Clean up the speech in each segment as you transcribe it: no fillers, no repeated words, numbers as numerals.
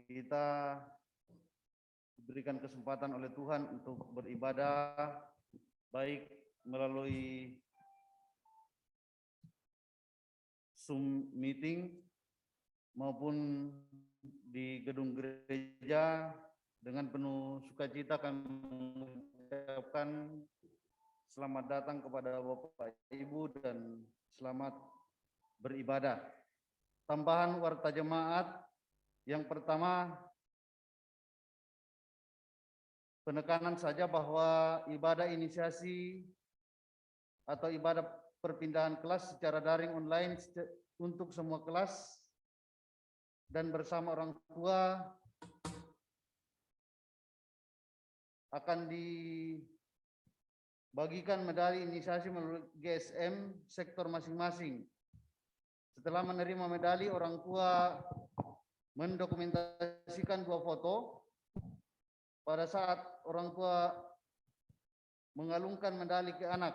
kita diberikan kesempatan oleh Tuhan untuk beribadah baik melalui Zoom meeting maupun di gedung gereja. Dengan penuh sukacita kami mengucapkan selamat datang kepada Bapak Ibu dan selamat beribadah. Tambahan warta jemaat yang pertama, penekanan saja bahwa ibadah inisiasi atau ibadah perpindahan kelas secara daring online untuk semua kelas dan bersama orang tua akan dibagikan medali inisiasi melalui GSM sektor masing-masing. Setelah menerima medali, orang tua mendokumentasikan 2 foto. Pada saat orang tua mengalungkan medali ke anak,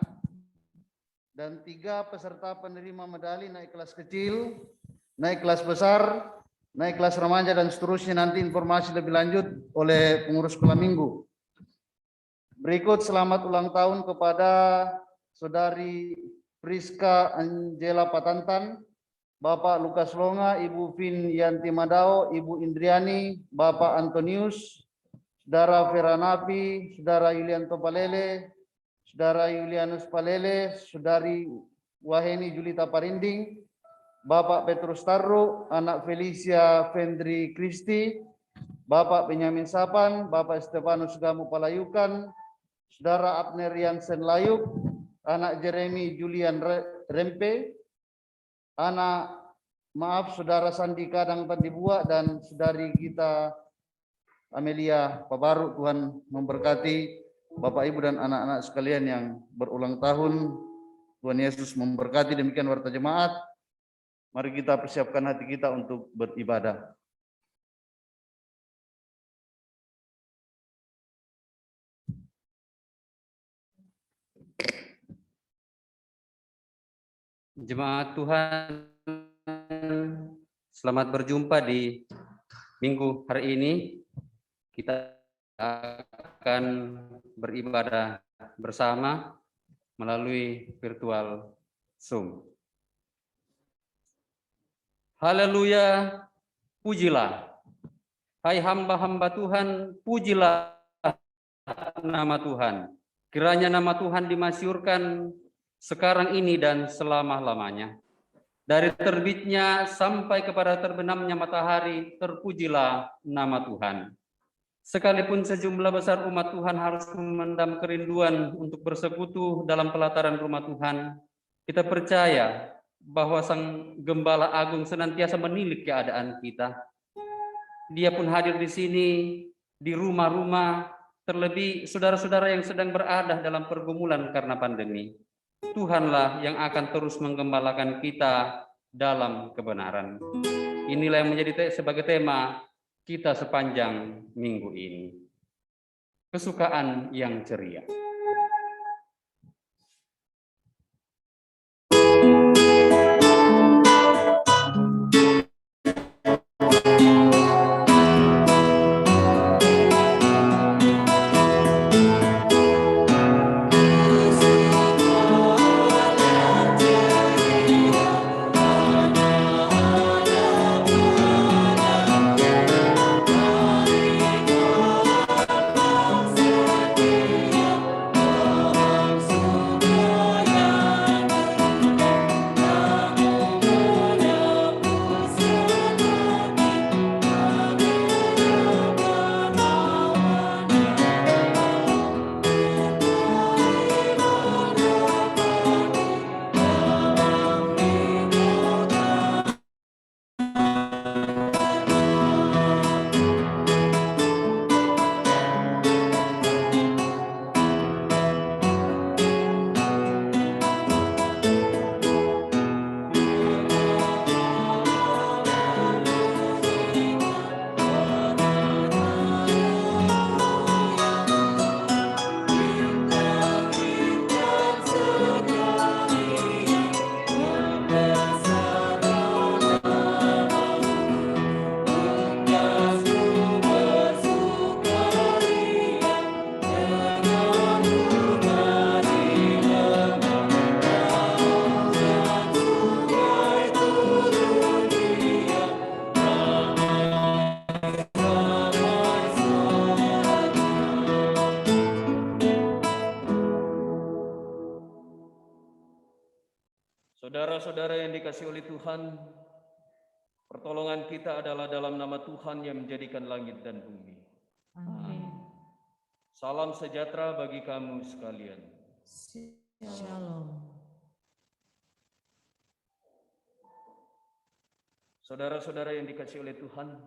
dan 3 peserta penerima medali naik kelas kecil, naik kelas besar, naik kelas remaja, dan seterusnya. Nanti informasi lebih lanjut oleh pengurus sekolah minggu. Berikut selamat ulang tahun kepada Saudari Priska Angela Patantan, Bapak Lukas Longa, Ibu Vin Yanti Madao, Ibu Indriani, Bapak Antonius, Saudara Feranapi, Saudara Yulianto Palele, Saudara Yulianus Palele, Saudari Waheni Julita Parinding, Bapak Petrus Tarro, anak Felicia Fendri Kristi, Bapak Benyamin Sapan, Bapak Stefanus Gamu Palayukan, Saudara Abner Yansen Layuk, anak Jeremy Julian Rempe, Saudara Sandi Kadang Pandibua, dan Saudari Gita Amelia Pabaru. Tuhan memberkati Bapak Ibu dan anak-anak sekalian yang berulang tahun. Tuhan Yesus memberkati. Demikian warta jemaat. Mari kita persiapkan hati kita untuk beribadah. Jemaat Tuhan, selamat berjumpa di minggu hari ini. Kita akan beribadah bersama melalui virtual Zoom. Haleluya, pujilah. Hai hamba-hamba Tuhan, pujilah nama Tuhan. Kiranya nama Tuhan dimasyhurkan sekarang ini dan selama-lamanya. Dari terbitnya sampai kepada terbenamnya matahari, terpujilah nama Tuhan. Sekalipun sejumlah besar umat Tuhan harus memendam kerinduan untuk bersekutu dalam pelataran rumah Tuhan, kita percaya bahwa Sang Gembala Agung senantiasa menilik keadaan kita. Dia pun hadir di sini, di rumah-rumah, terlebih saudara-saudara yang sedang berada dalam pergumulan karena pandemi. Tuhanlah yang akan terus menggembalakan kita dalam kebenaran. Inilah yang menjadi sebagai tema kita sepanjang minggu ini. Kesukaan yang ceria. Saudara-saudara yang dikasihi oleh Tuhan, pertolongan kita adalah dalam nama Tuhan yang menjadikan langit dan bumi. Amin. Salam sejahtera bagi kamu sekalian. Shalom. Saudara-saudara yang dikasihi oleh Tuhan,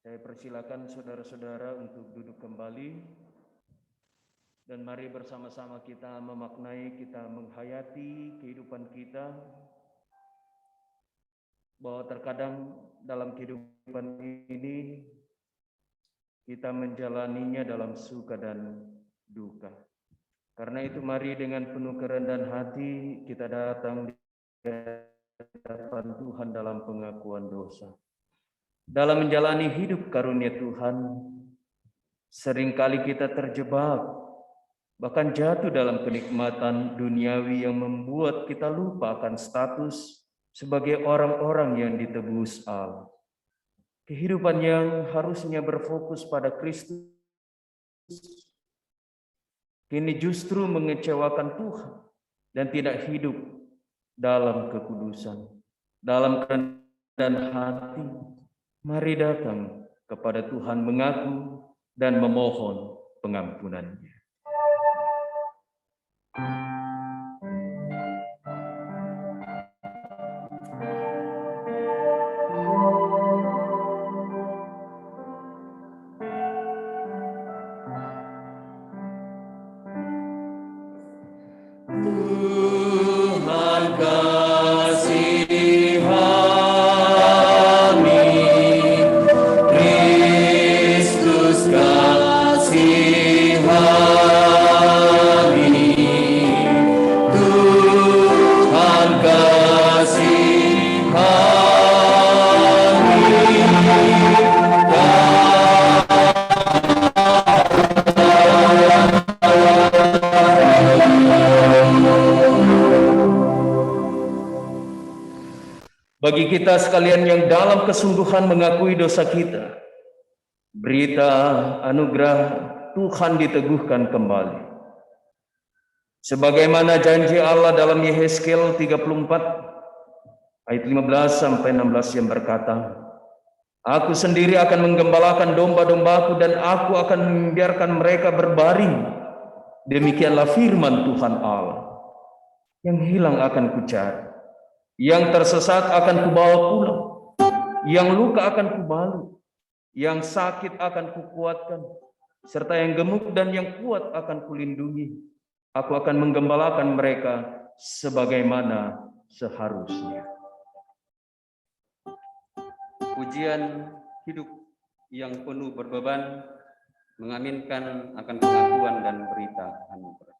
saya persilakan saudara-saudara untuk duduk kembali dan mari bersama-sama kita memaknai, kita menghayati kehidupan kita, bahwa terkadang dalam kehidupan ini kita menjalaninya dalam suka dan duka. Karena itu mari dengan penuh kerendahan hati kita datang di hadapan Tuhan dalam pengakuan dosa. Dalam menjalani hidup karunia Tuhan, seringkali kita terjebak, bahkan jatuh dalam kenikmatan duniawi yang membuat kita lupa akan status sebagai orang-orang yang ditebus Allah. Kehidupan yang harusnya berfokus pada Kristus, kini justru mengecewakan Tuhan dan tidak hidup dalam kekudusan. Dalam kerendahan hati, mari datang kepada Tuhan mengaku dan memohon pengampunan-Nya. Bagi kita sekalian yang dalam kesungguhan mengakui dosa kita, berita anugerah Tuhan diteguhkan kembali. Sebagaimana janji Allah dalam Yehezkiel 34 ayat 15 sampai 16 yang berkata, Aku sendiri akan menggembalakan domba-dombaku dan aku akan membiarkan mereka berbaring. Demikianlah firman Tuhan Allah. Yang hilang akan kucari, yang tersesat akan kubawa pulang, yang luka akan kubalut, yang sakit akan kukuatkan, serta yang gemuk dan yang kuat akan kulindungi. Aku akan menggembalakan mereka sebagaimana seharusnya. Pujian hidup yang penuh berbeban mengaminkan akan pengakuan dan berita anugerah.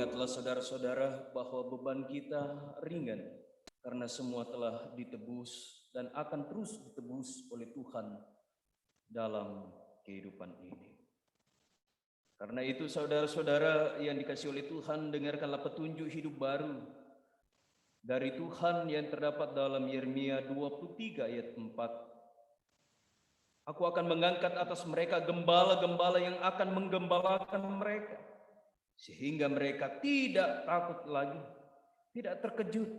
Ingatlah saudara-saudara bahwa beban kita ringan karena semua telah ditebus dan akan terus ditebus oleh Tuhan dalam kehidupan ini. Karena itu saudara-saudara yang dikasihi oleh Tuhan, dengarkanlah petunjuk hidup baru dari Tuhan yang terdapat dalam Yeremia 23 ayat 4. Aku akan mengangkat atas mereka gembala-gembala yang akan menggembalakan mereka. sehingga mereka tidak takut lagi, tidak terkejut,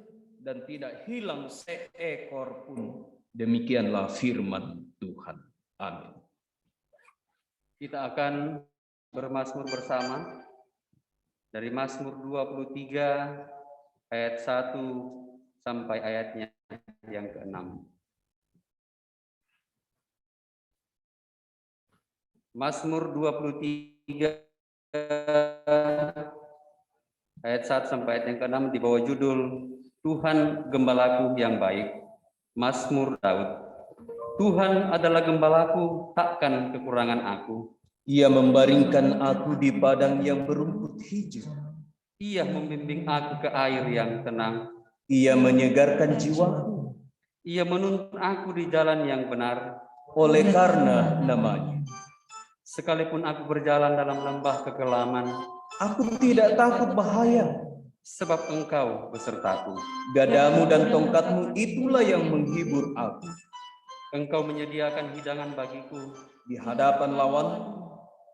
dan tidak hilang seekor pun. Demikianlah firman Tuhan. Amin. Kita akan bermazmur bersama dari Mazmur 23 ayat 1 sampai ayatnya yang ke-6. Mazmur 23 ayat 1 sampai ayat yang ke-6 di bawah judul Tuhan Gembalaku yang baik. Mazmur Daud. Tuhan adalah gembalaku, takkan kekurangan aku. Ia membaringkan aku di padang yang berumput hijau. Ia membimbing aku ke air yang tenang. Ia menyegarkan jiwaku. Ia menuntun aku di jalan yang benar Oleh karena namanya. Sekalipun aku berjalan dalam lembah kekelaman, Aku tidak takut bahaya. sebab Engkau besertaku. Gadamu dan tongkatmu itulah yang menghibur aku. Engkau menyediakan hidangan bagiku. Di hadapan lawanku,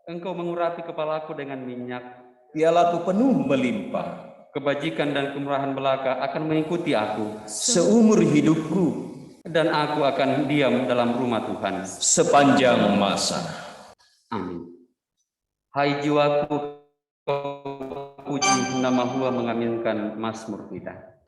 Engkau mengurapi kepalaku dengan minyak. pialaku penuh melimpah. Kebajikan dan kemurahan belaka akan mengikuti aku, Seumur hidupku, dan aku akan diam dalam rumah Tuhan sepanjang masa. Amin. Hai jiwaku, kau puji nama Hua, mengaminkan mazmur kita.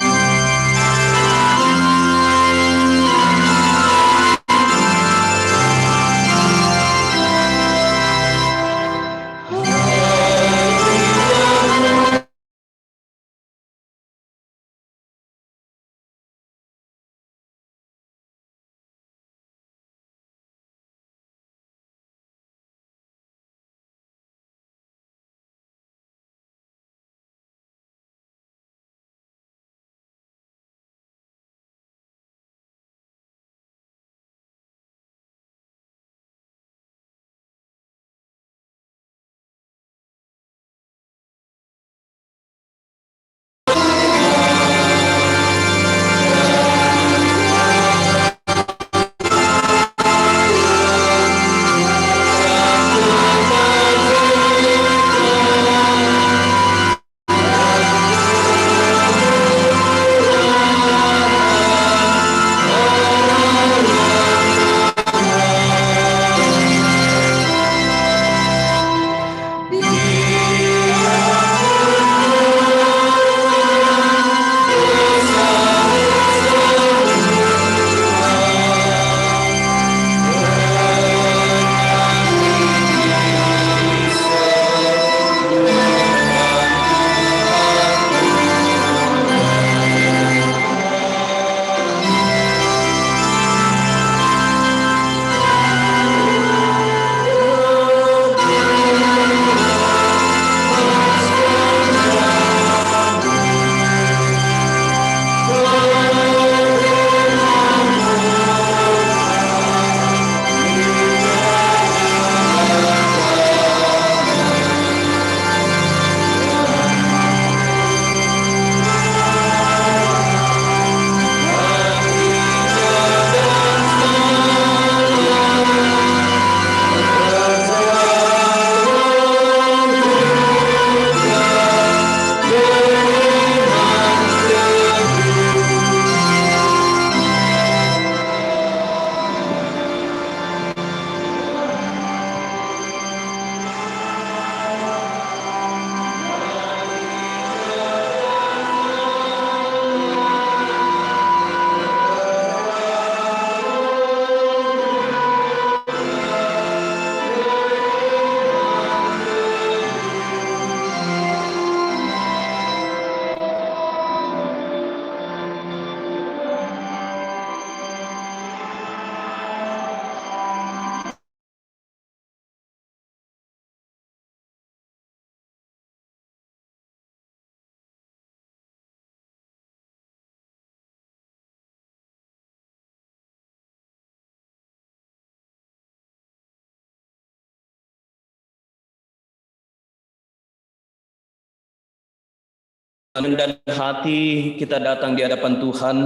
Dan hati kita datang di hadapan Tuhan,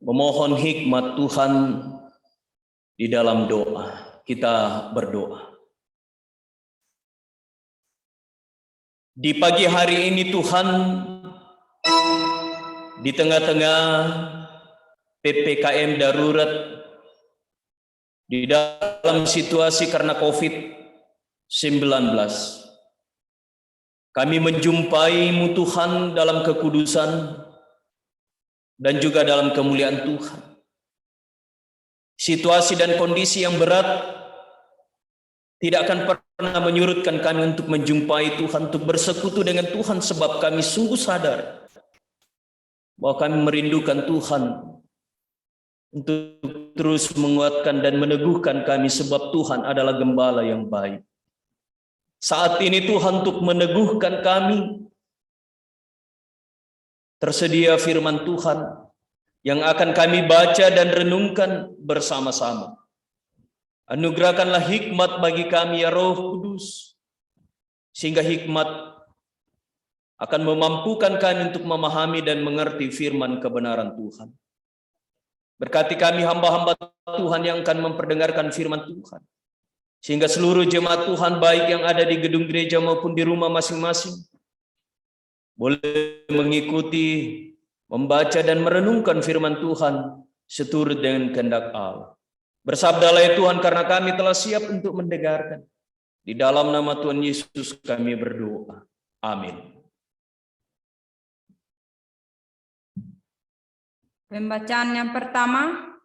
memohon hikmat Tuhan di dalam doa. Kita berdoa. Di pagi hari ini Tuhan, di tengah-tengah PPKM darurat, di dalam situasi karena COVID-19, kami menjumpai-Mu Tuhan dalam kekudusan dan juga dalam kemuliaan Tuhan. Situasi dan kondisi yang berat tidak akan pernah menyurutkan kami untuk menjumpai Tuhan, untuk bersekutu dengan Tuhan, sebab kami sungguh sadar bahwa kami merindukan Tuhan untuk terus menguatkan dan meneguhkan kami, sebab Tuhan adalah gembala yang baik. Saat ini Tuhan, untuk meneguhkan kami, tersedia firman Tuhan yang akan kami baca dan renungkan bersama-sama. Anugerahkanlah hikmat bagi kami ya Roh Kudus, sehingga hikmat akan memampukan kami untuk memahami dan mengerti firman kebenaran Tuhan. Berkati kami hamba-hamba Tuhan yang akan memperdengarkan firman Tuhan, sehingga seluruh jemaat Tuhan baik yang ada di gedung gereja maupun di rumah masing-masing boleh mengikuti, membaca dan merenungkan firman Tuhan seturut dengan kehendak Allah. Bersabdalah ya Tuhan, karena kami telah siap untuk mendengarkan. Di dalam nama Tuhan Yesus kami berdoa. Amin. Pembacaan yang pertama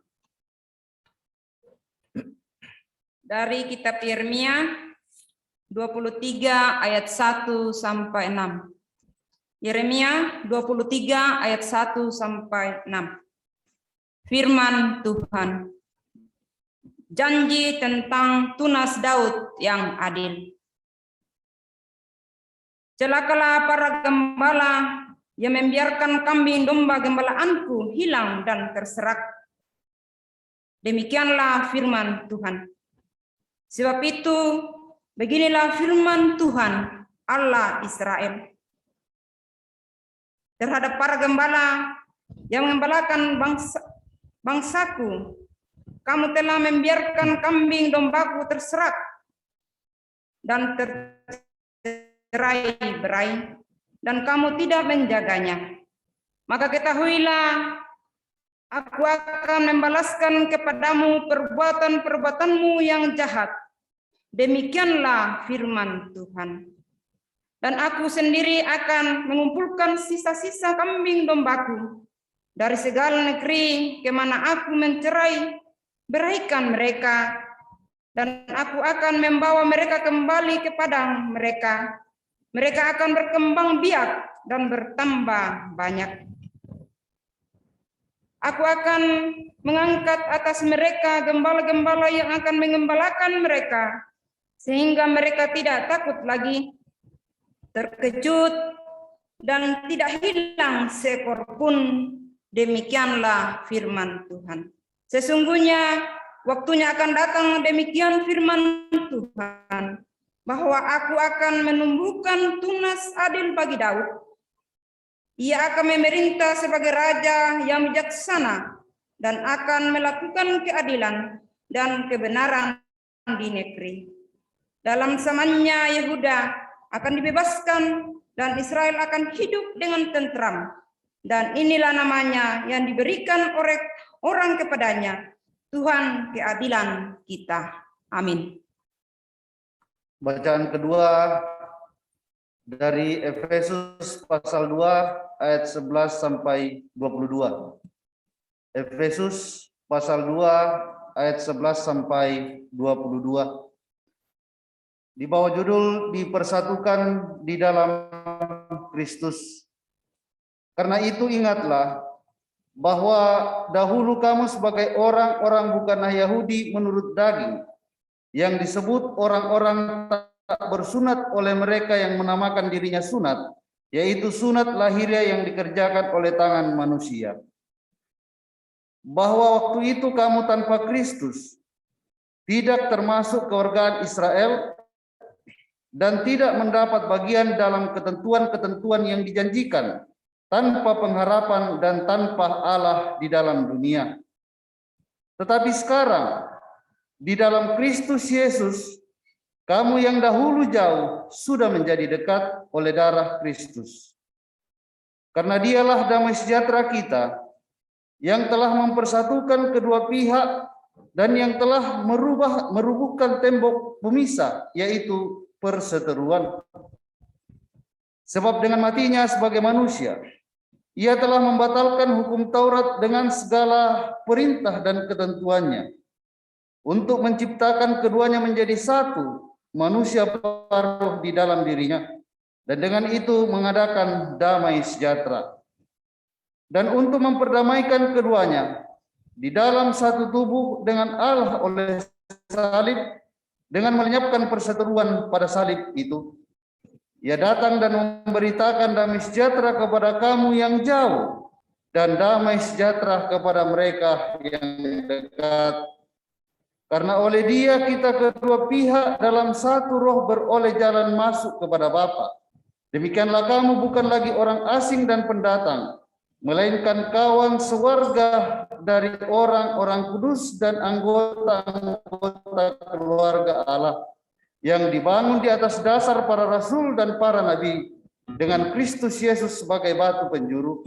dari kitab Yeremia 23 ayat 1 sampai 6. Yeremia 23 ayat 1 sampai 6. Firman Tuhan. Janji tentang tunas Daud yang adil. Celakalah para gembala yang membiarkan kambing domba gembalaanku hilang dan terserak. Demikianlah firman Tuhan. Sebab itu, beginilah firman Tuhan Allah Israel terhadap para gembala yang mengembalakan bangsaku. Kamu telah membiarkan kambing dombaku terserak dan tercerai-berai, dan kamu tidak menjaganya. Maka ketahuilah, aku akan membalaskan kepadamu perbuatan-perbuatanmu yang jahat. Demikianlah firman Tuhan. Dan aku sendiri akan mengumpulkan sisa-sisa kambing dombaku dari segala negeri kemana aku mencerai beraikan mereka, dan aku akan membawa mereka kembali ke padang mereka. Mereka akan berkembang biak dan bertambah banyak. Aku akan mengangkat atas mereka gembala-gembala yang akan mengembalakan mereka, sehingga mereka tidak takut lagi, terkejut, dan tidak hilang seekor pun. Demikianlah firman Tuhan. Sesungguhnya waktunya akan datang, demikian firman Tuhan, bahwa aku akan menumbuhkan tunas adil bagi Daud. Ia akan memerintah sebagai raja yang bijaksana dan akan melakukan keadilan dan kebenaran di negeri. Dalam zamannya Yehuda akan dibebaskan dan Israel akan hidup dengan tentram. Dan inilah namanya yang diberikan oleh orang kepadanya, Tuhan keadilan kita. Amin. Bacaan kedua dari Efesus pasal 2 ayat 11 sampai 22. Efesus pasal 2 ayat 11 sampai 22. Di bawah judul dipersatukan di dalam Kristus. Karena itu ingatlah bahwa dahulu kamu sebagai orang-orang bukanlah Yahudi menurut daging, yang disebut orang-orang tak bersunat oleh mereka yang menamakan dirinya sunat, yaitu sunat lahiriah yang dikerjakan oleh tangan manusia. Bahwa waktu itu kamu tanpa Kristus, tidak termasuk keluargaan Israel, dan tidak mendapat bagian dalam ketentuan-ketentuan yang dijanjikan, tanpa pengharapan dan tanpa Allah di dalam dunia. Tetapi sekarang, di dalam Kristus Yesus, kamu yang dahulu jauh sudah menjadi dekat oleh darah Kristus. Karena dialah damai sejahtera kita, yang telah mempersatukan kedua pihak dan yang telah merubuhkan tembok pemisah, yaitu perseteruan. Sebab dengan matinya sebagai manusia, ia telah membatalkan hukum Taurat dengan segala perintah dan ketentuannya, untuk menciptakan keduanya menjadi satu manusia baru di dalam dirinya, dan dengan itu mengadakan damai sejahtera. Dan untuk memperdamaikan keduanya di dalam satu tubuh dengan Allah oleh salib, dengan melenyapkan perseteruan pada salib itu, ia datang dan memberitakan damai sejahtera kepada kamu yang jauh, dan damai sejahtera kepada mereka yang dekat. Karena oleh Dia kita kedua pihak dalam satu roh beroleh jalan masuk kepada Bapa. Demikianlah kamu bukan lagi orang asing dan pendatang, melainkan kawan sewarga dari orang-orang kudus dan anggota-anggota keluarga Allah, yang dibangun di atas dasar para rasul dan para nabi, dengan Kristus Yesus sebagai batu penjuru.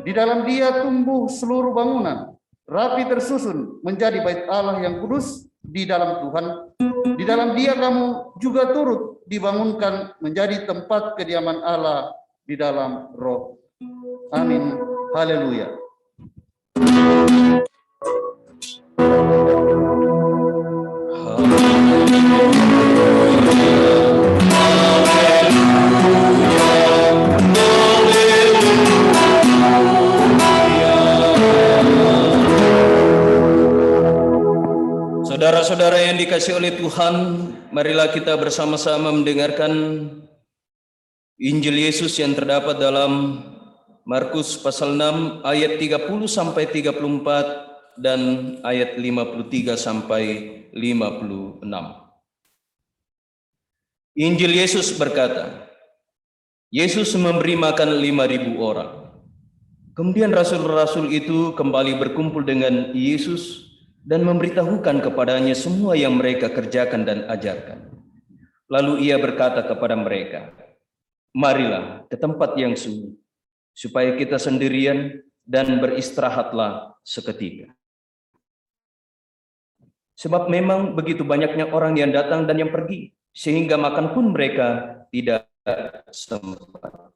Di dalam Dia tumbuh seluruh bangunan, rapi tersusun menjadi bait Allah yang kudus di dalam Tuhan. Di dalam Dia kamu juga turut dibangunkan menjadi tempat kediaman Allah di dalam Roh. Amin. Haleluya. Saudara-saudara yang dikasihi oleh Tuhan, marilah kita bersama-sama mendengarkan Injil Yesus yang terdapat dalam Markus pasal 6 ayat 30 sampai 34 dan ayat 53 sampai 56. Injil Yesus berkata, Yesus memberi makan 5.000 orang. Kemudian rasul-rasul itu kembali berkumpul dengan Yesus dan memberitahukan kepadanya semua yang mereka kerjakan dan ajarkan. Lalu ia berkata kepada mereka, marilah ke tempat yang sunyi, supaya kita sendirian dan beristirahatlah seketika. Sebab memang begitu banyaknya orang yang datang dan yang pergi, sehingga makan pun mereka tidak sempat.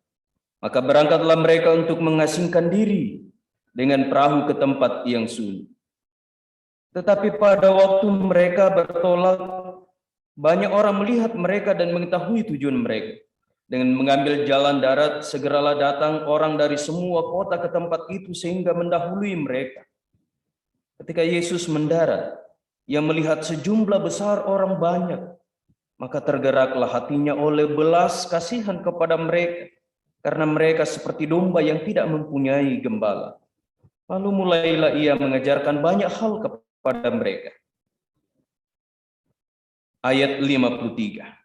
Maka berangkatlah mereka untuk mengasingkan diri dengan perahu ke tempat yang sunyi. Tetapi pada waktu mereka bertolak, banyak orang melihat mereka dan mengetahui tujuan mereka. Dengan mengambil jalan darat, segeralah datang orang dari semua kota ke tempat itu sehingga mendahului mereka. Ketika Yesus mendarat, ia melihat sejumlah besar orang banyak, maka tergeraklah hatinya oleh belas kasihan kepada mereka, karena mereka seperti domba yang tidak mempunyai gembala. Lalu mulailah ia mengajarkan banyak hal kepada mereka. Ayat 53.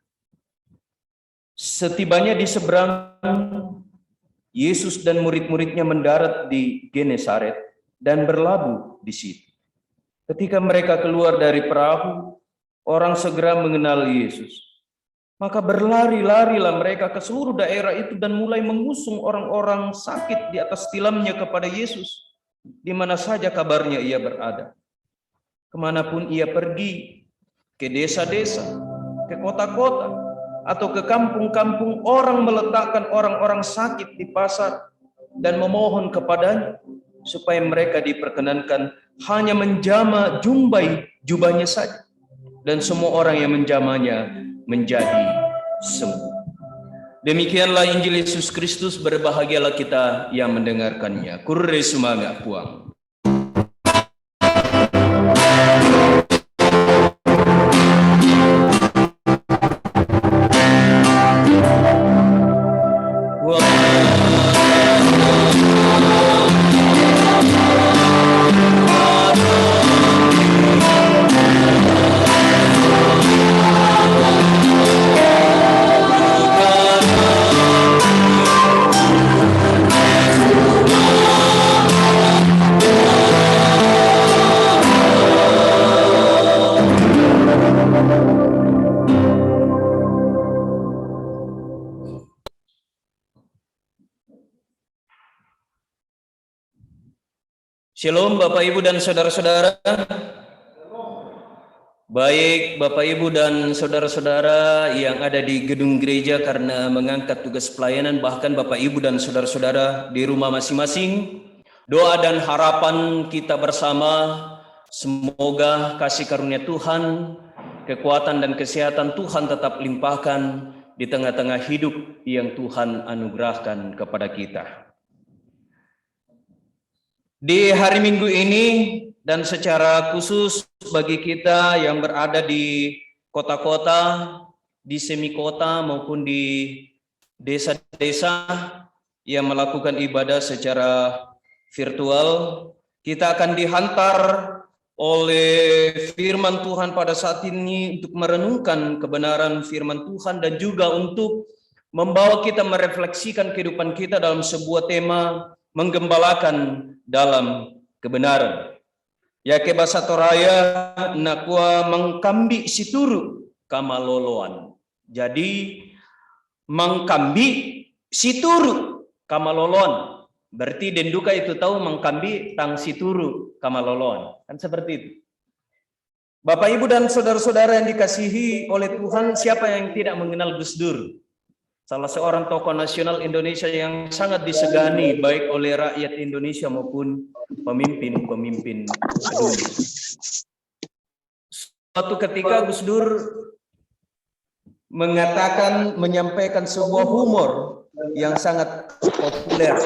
Setibanya di seberang, Yesus dan murid-muridnya mendarat di Genesaret dan berlabuh di situ. Ketika mereka keluar dari perahu, orang segera mengenal Yesus. Maka berlari-larilah mereka ke seluruh daerah itu dan mulai mengusung orang-orang sakit di atas tilamnya kepada Yesus, di mana saja kabarnya ia berada. Kemanapun ia pergi, ke desa-desa, ke kota-kota, atau ke kampung-kampung, orang meletakkan orang-orang sakit di pasar dan memohon kepadanya supaya mereka diperkenankan hanya menjama jubahnya saja, dan semua orang yang menjamanya menjadi sembuh. Demikianlah Injil Yesus Kristus, berbahagialah kita yang mendengarkannya. Kurre sumanga puang. Shalom Bapak Ibu dan saudara-saudara. Baik Bapak Ibu dan saudara-saudara yang ada di gedung gereja karena mengangkat tugas pelayanan, bahkan Bapak Ibu dan saudara-saudara di rumah masing-masing. Doa dan harapan kita bersama, semoga kasih karunia Tuhan, kekuatan dan kesehatan Tuhan tetap limpahkan di tengah-tengah hidup yang Tuhan anugerahkan kepada kita. Di hari Minggu ini dan secara khusus bagi kita yang berada di kota-kota, di semikota maupun di desa-desa yang melakukan ibadah secara virtual, kita akan dihantar oleh firman Tuhan pada saat ini untuk merenungkan kebenaran firman Tuhan dan juga untuk membawa kita merefleksikan kehidupan kita dalam sebuah tema menggembalakan dalam kebenaran. Ya ke bahasa Toraya nakua mengkambi situru kamaloloan. Jadi mengkambi situru kamaloloan. Berarti denduka itu tahu mengkambi tang situru kamaloloan. Kan seperti itu. Bapak Ibu dan saudara-saudara yang dikasihi oleh Tuhan, siapa yang tidak mengenal Gus Dur? Salah seorang tokoh nasional Indonesia yang sangat disegani baik oleh rakyat Indonesia maupun pemimpin-pemimpin dunia. Suatu ketika Gus Dur menyampaikan sebuah humor yang sangat populer.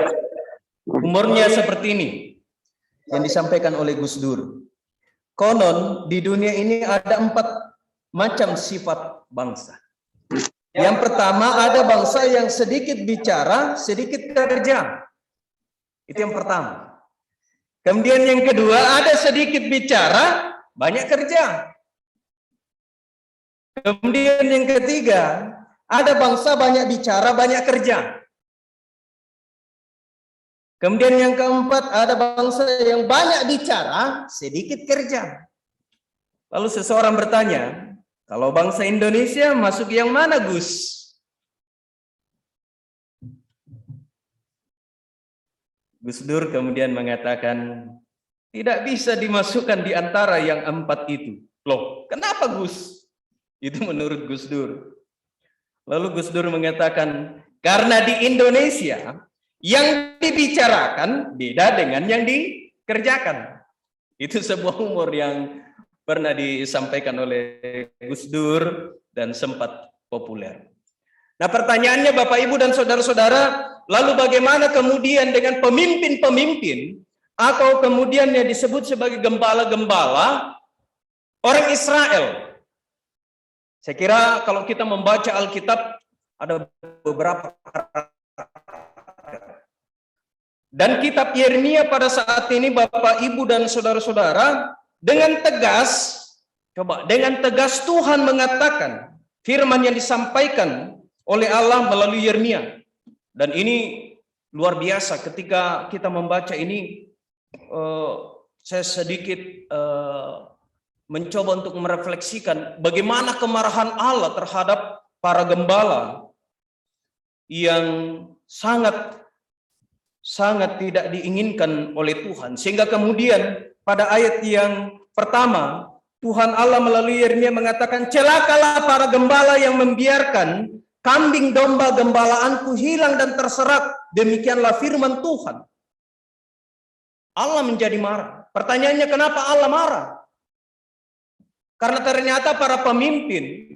Humornya seperti ini yang disampaikan oleh Gus Dur. Konon di dunia ini ada 4 macam sifat bangsa. Yang pertama ada bangsa yang sedikit bicara, sedikit kerja. Itu yang pertama. Kemudian yang kedua ada sedikit bicara, banyak kerja. Kemudian yang ketiga ada bangsa banyak bicara, banyak kerja. Kemudian yang keempat ada bangsa yang banyak bicara, sedikit kerja. Lalu seseorang bertanya, kalau bangsa Indonesia masuk yang mana, Gus? Gus Dur kemudian mengatakan, tidak bisa dimasukkan di antara yang 4 itu. Loh, kenapa Gus? Itu menurut Gus Dur. Lalu Gus Dur mengatakan, karena di Indonesia yang dibicarakan beda dengan yang dikerjakan. Itu sebuah humor yang pernah disampaikan oleh Gus Dur dan sempat populer. Nah, pertanyaannya Bapak Ibu dan saudara-saudara, lalu bagaimana kemudian dengan pemimpin-pemimpin atau kemudian yang disebut sebagai gembala-gembala orang Israel? Saya kira kalau kita membaca Alkitab ada beberapa dan kitab Yeremia pada saat ini Bapak Ibu dan saudara-saudara, dengan tegas, dengan tegas Tuhan mengatakan firman yang disampaikan oleh Allah melalui Yeremia. Dan ini luar biasa ketika kita membaca ini, saya sedikit mencoba untuk merefleksikan bagaimana kemarahan Allah terhadap para gembala yang sangat tidak diinginkan oleh Tuhan. Sehingga kemudian pada ayat yang pertama, Tuhan Allah melalui Yeremia mengatakan, celakalah para gembala yang membiarkan kambing domba gembalaanku hilang dan terserak. Demikianlah firman Tuhan. Allah menjadi marah. Pertanyaannya, kenapa Allah marah? Karena ternyata para pemimpin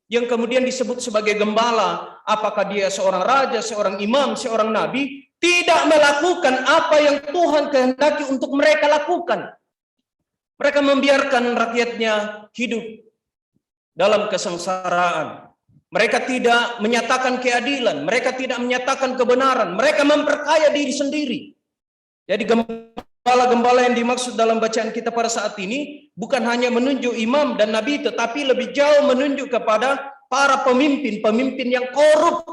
yang kemudian disebut sebagai gembala, apakah dia seorang raja, seorang imam, seorang nabi, tidak melakukan apa yang Tuhan kehendaki untuk mereka lakukan. Mereka membiarkan rakyatnya hidup dalam kesengsaraan. Mereka tidak menyatakan keadilan, mereka tidak menyatakan kebenaran, mereka memperkaya diri sendiri. Jadi gembala-gembala yang dimaksud dalam bacaan kita pada saat ini bukan hanya menunjuk imam dan nabi, tetapi lebih jauh menunjuk kepada para pemimpin yang korup.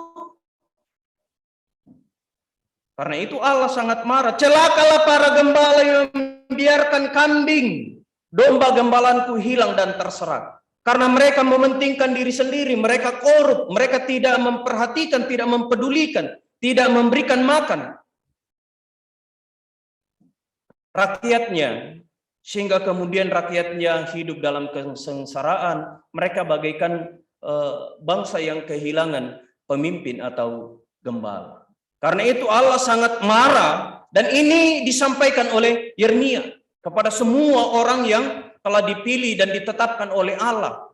Karena itu Allah sangat marah. Celakalah para gembala yang membiarkan kambing, domba gembalanku hilang dan terserak. Karena mereka mementingkan diri sendiri, mereka korup, mereka tidak memperhatikan, tidak mempedulikan, tidak memberikan makan. rakyatnya, sehingga kemudian rakyatnya hidup dalam kesengsaraan. Mereka bagaikan bangsa yang kehilangan pemimpin atau gembala. Karena itu Allah sangat marah, dan ini disampaikan oleh Yeremia kepada semua orang yang telah dipilih dan ditetapkan oleh Allah.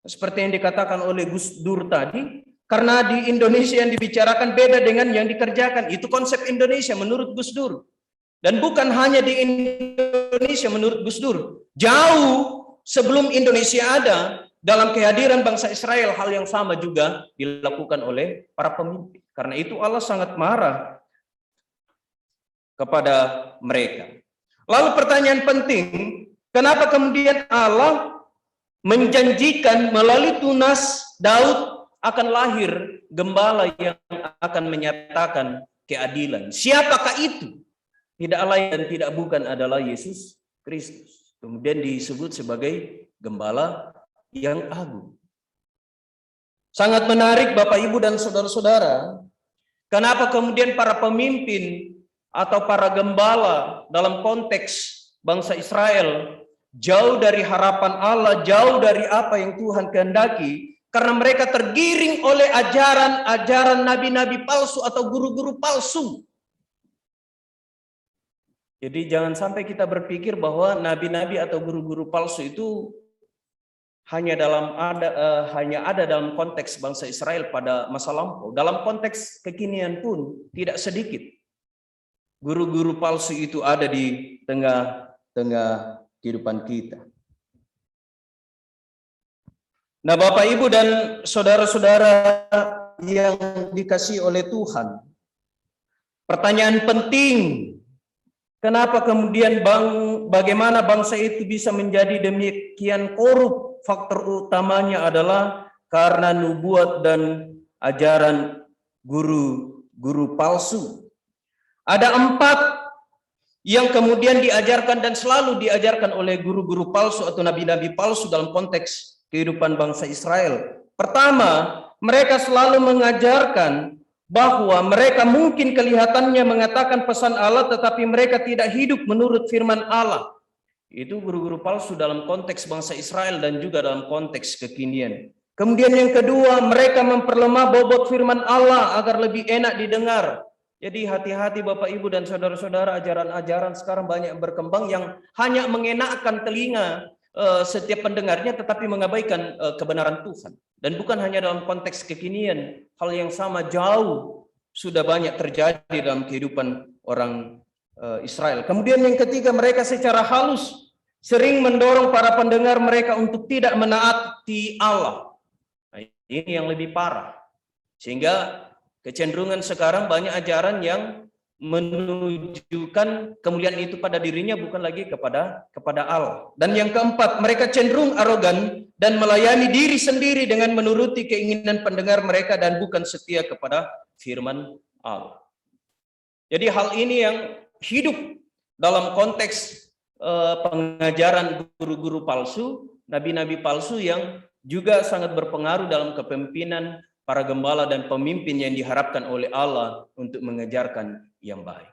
Seperti yang dikatakan oleh Gus Dur tadi, karena di Indonesia yang dibicarakan beda dengan yang dikerjakan. Itu konsep Indonesia menurut Gus Dur. Dan bukan hanya di Indonesia menurut Gus Dur. Jauh sebelum Indonesia ada, dalam kehadiran bangsa Israel, hal yang sama juga dilakukan oleh para pemimpin. Karena itu Allah sangat marah kepada mereka. Lalu pertanyaan penting, kenapa kemudian Allah menjanjikan melalui tunas Daud akan lahir gembala yang akan menyatakan keadilan? Siapakah itu? Tidak lain dan tidak bukan adalah Yesus Kristus. Kemudian disebut sebagai gembala yang agung. Sangat menarik Bapak Ibu dan saudara-saudara, kenapa kemudian para pemimpin atau para gembala dalam konteks bangsa Israel jauh dari harapan Allah, jauh dari apa yang Tuhan kehendaki, karena mereka tergiring oleh ajaran-ajaran nabi-nabi palsu atau guru-guru palsu. Jadi jangan sampai kita berpikir bahwa nabi-nabi atau guru-guru palsu itu hanya ada dalam konteks bangsa Israel pada masa lampau. Dalam konteks kekinian pun tidak sedikit guru-guru palsu itu ada di tengah-tengah kehidupan kita. Nah, Bapak Ibu dan saudara-saudara yang dikasihi oleh Tuhan, pertanyaan penting, kenapa kemudian bagaimana bangsa itu bisa menjadi demikian korup? Faktor utamanya adalah karena nubuat dan ajaran guru-guru palsu. Ada 4 yang kemudian diajarkan dan selalu diajarkan oleh guru-guru palsu atau nabi-nabi palsu dalam konteks kehidupan bangsa Israel. Pertama, mereka selalu mengajarkan bahwa mereka mungkin kelihatannya mengatakan pesan Allah, tetapi mereka tidak hidup menurut firman Allah. Itu guru-guru palsu dalam konteks bangsa Israel dan juga dalam konteks kekinian. Kemudian yang kedua, mereka memperlemah bobot firman Allah agar lebih enak didengar. Jadi hati-hati Bapak Ibu dan saudara-saudara, ajaran-ajaran sekarang banyak berkembang yang hanya mengenakkan telinga setiap pendengarnya tetapi mengabaikan kebenaran Tuhan. Dan bukan hanya dalam konteks kekinian, hal yang sama jauh sudah banyak terjadi dalam kehidupan orang Israel. Kemudian yang ketiga, mereka secara halus sering mendorong para pendengar mereka untuk tidak menaati Allah. Nah, ini yang lebih parah. Sehingga kecenderungan sekarang banyak ajaran yang menunjukkan kemuliaan itu pada dirinya, bukan lagi kepada Allah. Dan yang keempat, mereka cenderung arogan dan melayani diri sendiri dengan menuruti keinginan pendengar mereka dan bukan setia kepada firman Allah. Jadi hal ini yang hidup dalam konteks pengajaran guru-guru palsu, nabi-nabi palsu yang juga sangat berpengaruh dalam kepemimpinan para gembala dan pemimpin yang diharapkan oleh Allah untuk mengajarkan yang baik.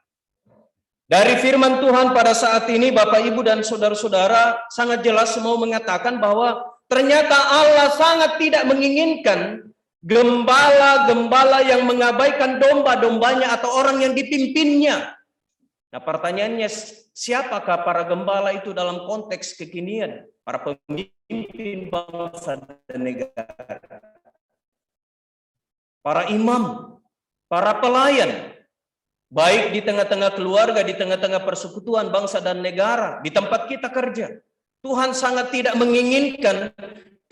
Dari firman Tuhan pada saat ini, Bapak Ibu dan saudara-saudara, sangat jelas mau mengatakan bahwa ternyata Allah sangat tidak menginginkan gembala-gembala yang mengabaikan domba-dombanya atau orang yang dipimpinnya. Nah, pertanyaannya, siapakah para gembala itu dalam konteks kekinian? Para pemimpin bangsa dan negara. Para imam, para pelayan, baik di tengah-tengah keluarga, di tengah-tengah persekutuan bangsa dan negara, di tempat kita kerja. Tuhan sangat tidak menginginkan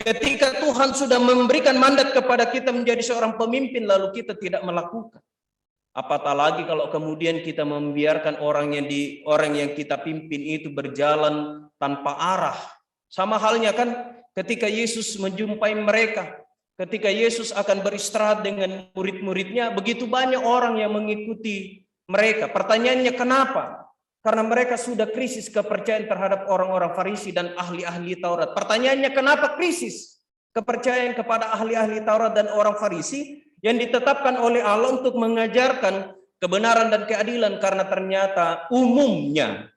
ketika Tuhan sudah memberikan mandat kepada kita menjadi seorang pemimpin, lalu kita tidak melakukan. Apatah lagi kalau kemudian kita membiarkan orang yang kita pimpin itu berjalan tanpa arah. Sama halnya kan ketika Yesus menjumpai mereka. Ketika Yesus akan beristirahat dengan murid-muridnya, begitu banyak orang yang mengikuti mereka. Pertanyaannya kenapa? Karena mereka sudah krisis kepercayaan terhadap orang-orang Farisi dan ahli-ahli Taurat. Pertanyaannya kenapa krisis kepercayaan kepada ahli-ahli Taurat dan orang Farisi yang ditetapkan oleh Allah untuk mengajarkan kebenaran dan keadilan? Karena ternyata umumnya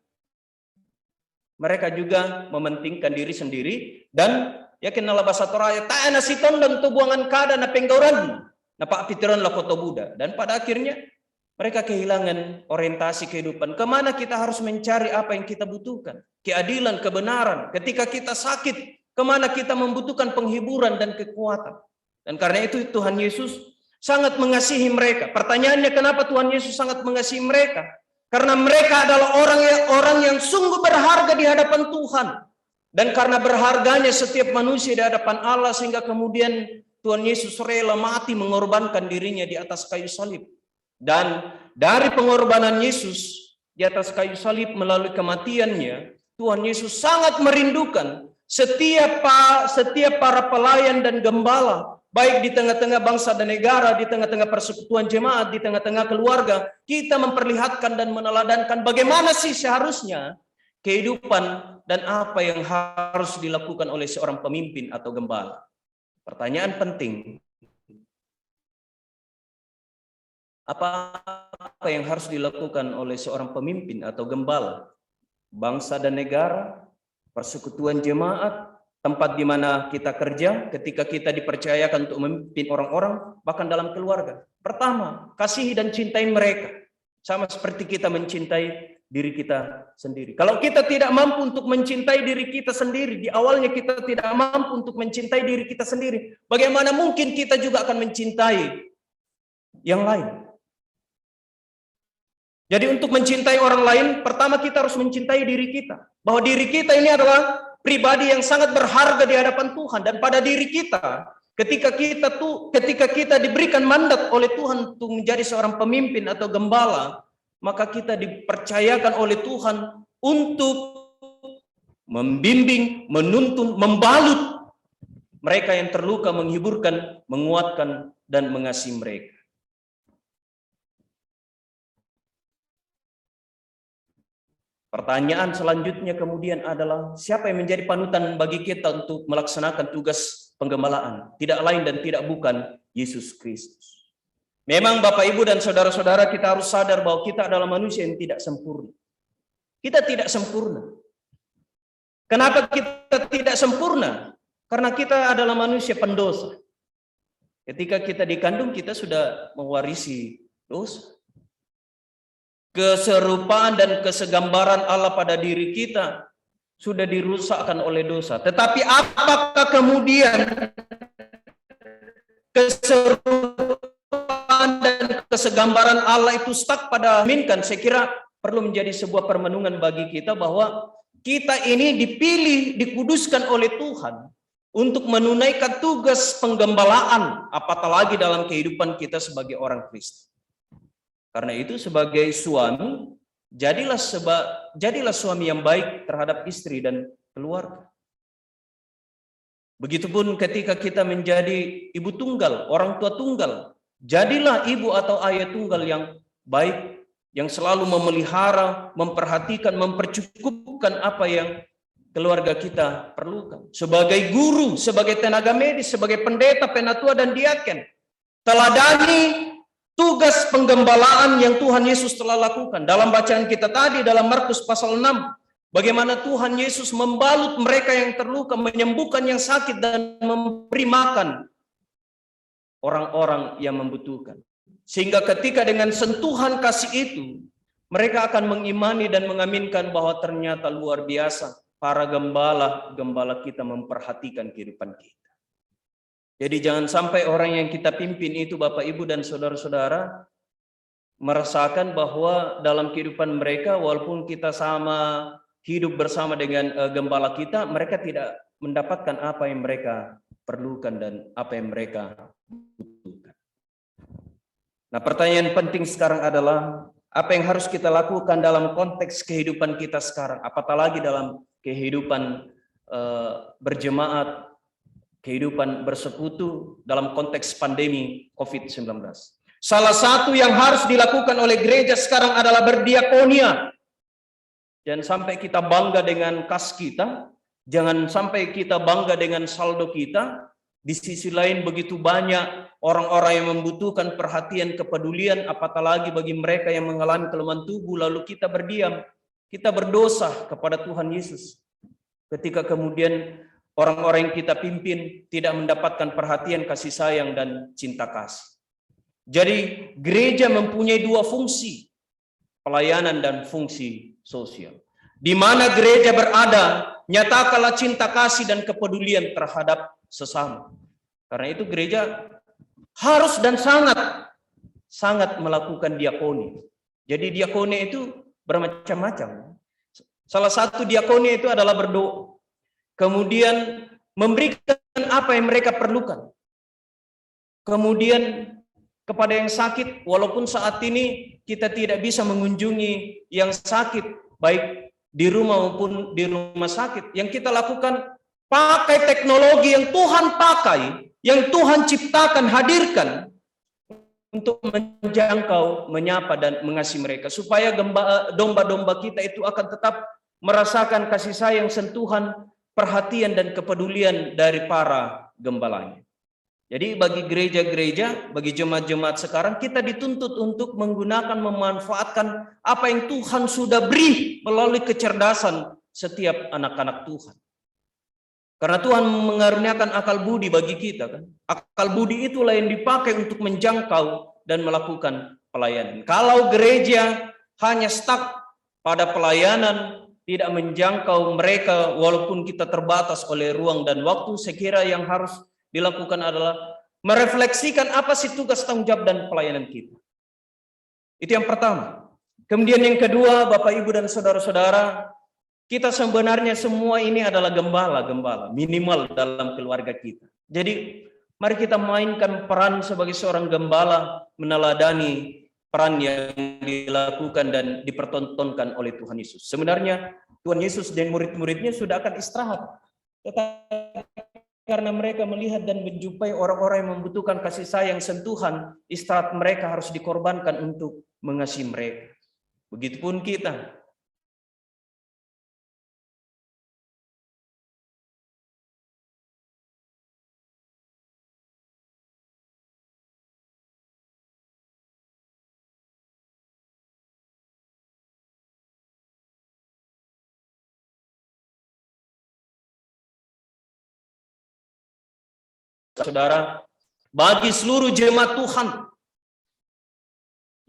Mereka juga mementingkan diri sendiri dan yakin nala bahasa Torah tak ana siton dan tubuangan kada na penggauran na pak pitiran la kota Buddha. Dan pada akhirnya mereka kehilangan orientasi kehidupan. Kemana kita harus mencari apa yang kita butuhkan? Keadilan, kebenaran. Ketika kita sakit, kemana kita membutuhkan penghiburan dan kekuatan? Dan karena itu Tuhan Yesus sangat mengasihi mereka. Pertanyaannya, kenapa Tuhan Yesus sangat mengasihi mereka? Karena mereka adalah orang yang sungguh berharga di hadapan Tuhan. Dan karena berharganya setiap manusia di hadapan Allah, sehingga kemudian Tuhan Yesus rela mati mengorbankan dirinya di atas kayu salib. Dan dari pengorbanan Yesus di atas kayu salib melalui kematiannya, Tuhan Yesus sangat merindukan setiap para pelayan dan gembala, baik di tengah-tengah bangsa dan negara, di tengah-tengah persekutuan jemaat, di tengah-tengah keluarga, kita memperlihatkan dan meneladankan bagaimana sih seharusnya kehidupan dan apa yang harus dilakukan oleh seorang pemimpin atau gembala. Pertanyaan penting, apa yang harus dilakukan oleh seorang pemimpin atau gembala, bangsa dan negara, persekutuan jemaat, tempat di mana kita kerja, ketika kita dipercayakan untuk memimpin orang-orang, bahkan dalam keluarga. Pertama, kasihi dan cintai mereka, sama seperti kita mencintai diri kita sendiri. Kalau kita tidak mampu untuk mencintai diri kita sendiri, di awalnya kita tidak mampu untuk mencintai diri kita sendiri, bagaimana mungkin kita juga akan mencintai yang lain? Jadi untuk mencintai orang lain, pertama kita harus mencintai diri kita. Bahwa diri kita ini adalah pribadi yang sangat berharga di hadapan Tuhan. Dan pada diri kita, ketika kita diberikan mandat oleh Tuhan untuk menjadi seorang pemimpin atau gembala, maka kita dipercayakan oleh Tuhan untuk membimbing, menuntun, membalut mereka yang terluka, menghiburkan, menguatkan, dan mengasihi mereka. Pertanyaan selanjutnya kemudian adalah, siapa yang menjadi panutan bagi kita untuk melaksanakan tugas penggembalaan? Tidak lain dan tidak bukan Yesus Kristus. Memang Bapak Ibu dan saudara-saudara, kita harus sadar bahwa kita adalah manusia yang tidak sempurna. Kita tidak sempurna. Kenapa kita tidak sempurna? Karena kita adalah manusia pendosa. Ketika kita dikandung, kita sudah mewarisi dosa. Keserupaan dan kesegambaran Allah pada diri kita sudah dirusakkan oleh dosa. Tetapi apakah kemudian keserupaan dan kesegambaran Allah itu stuck pada minkan? Saya kira perlu menjadi sebuah permenungan bagi kita bahwa kita ini dipilih, dikuduskan oleh Tuhan untuk menunaikan tugas penggembalaan, apatah lagi dalam kehidupan kita sebagai orang Kristen. Karena itu sebagai suami, jadilah suami yang baik terhadap istri dan keluarga. Begitupun ketika kita menjadi ibu tunggal, orang tua tunggal, jadilah ibu atau ayah tunggal yang baik, yang selalu memelihara, memperhatikan, mempercukupkan apa yang keluarga kita perlukan. Sebagai guru, sebagai tenaga medis, sebagai pendeta, penatua, dan diaken, teladani tugas penggembalaan yang Tuhan Yesus telah lakukan. Dalam bacaan kita tadi dalam Markus pasal 6, bagaimana Tuhan Yesus membalut mereka yang terluka, menyembuhkan yang sakit, dan memberi makan orang-orang yang membutuhkan. Sehingga ketika dengan sentuhan kasih itu, mereka akan mengimani dan mengaminkan bahwa ternyata luar biasa para gembala kita memperhatikan kehidupan kita. Jadi jangan sampai orang yang kita pimpin itu, Bapak Ibu dan saudara-saudara, merasakan bahwa dalam kehidupan mereka, walaupun kita sama hidup bersama dengan gembala kita, mereka tidak mendapatkan apa yang mereka perlukan dan apa yang mereka butuhkan. Nah, pertanyaan penting sekarang adalah, apa yang harus kita lakukan dalam konteks kehidupan kita sekarang, apatah lagi dalam kehidupan berjemaat, kehidupan bersekutu dalam konteks pandemi COVID-19. Salah satu yang harus dilakukan oleh gereja sekarang adalah berdiakonia. Jangan sampai kita bangga dengan kas kita, jangan sampai kita bangga dengan saldo kita. Di sisi lain begitu banyak orang-orang yang membutuhkan perhatian, kepedulian, apatah lagi bagi mereka yang mengalami kelemahan tubuh, lalu kita berdiam. kita berdosa kepada Tuhan Yesus. Ketika kemudian orang-orang yang kita pimpin tidak mendapatkan perhatian, kasih sayang, dan cinta kasih. Jadi gereja mempunyai dua fungsi, pelayanan dan fungsi sosial. Di mana gereja berada, nyatakanlah cinta kasih dan kepedulian terhadap sesama. Karena itu gereja harus dan sangat melakukan diakoni. Jadi diakoni itu bermacam-macam. Salah satu diakoni itu adalah berdoa. Kemudian memberikan apa yang mereka perlukan. Kemudian kepada yang sakit, walaupun saat ini kita tidak bisa mengunjungi yang sakit, baik di rumah maupun di rumah sakit, yang kita lakukan pakai teknologi yang Tuhan pakai, yang Tuhan ciptakan, hadirkan untuk menjangkau, menyapa, dan mengasihi mereka. Supaya domba-domba kita itu akan tetap merasakan kasih sayang, sentuhan, perhatian, dan kepedulian dari para gembalanya. Jadi bagi gereja-gereja, bagi jemaat-jemaat sekarang, kita dituntut untuk menggunakan, memanfaatkan apa yang Tuhan sudah beri melalui kecerdasan setiap anak-anak Tuhan. Karena Tuhan mengaruniakan akal budi bagi kita, kan? Akal budi itulah yang dipakai untuk menjangkau dan melakukan pelayanan. Kalau gereja hanya stuck pada pelayanan, tidak menjangkau mereka walaupun kita terbatas oleh ruang dan waktu, saya kira yang harus dilakukan adalah merefleksikan apa sih tugas, tanggung jawab, dan pelayanan kita. Itu yang pertama. Kemudian yang kedua, Bapak, Ibu, dan saudara-saudara, kita sebenarnya semua ini adalah gembala minimal dalam keluarga kita. Jadi mari kita mainkan peran sebagai seorang gembala, meneladani peran yang dilakukan dan dipertontonkan oleh Tuhan Yesus. Sebenarnya Tuhan Yesus dan murid-muridnya sudah akan istirahat, tetapi karena mereka melihat dan menjumpai orang-orang yang membutuhkan kasih sayang, sentuhan, istirahat mereka harus dikorbankan untuk mengasihi mereka. Begitupun kita. Saudara, bagi seluruh jemaat Tuhan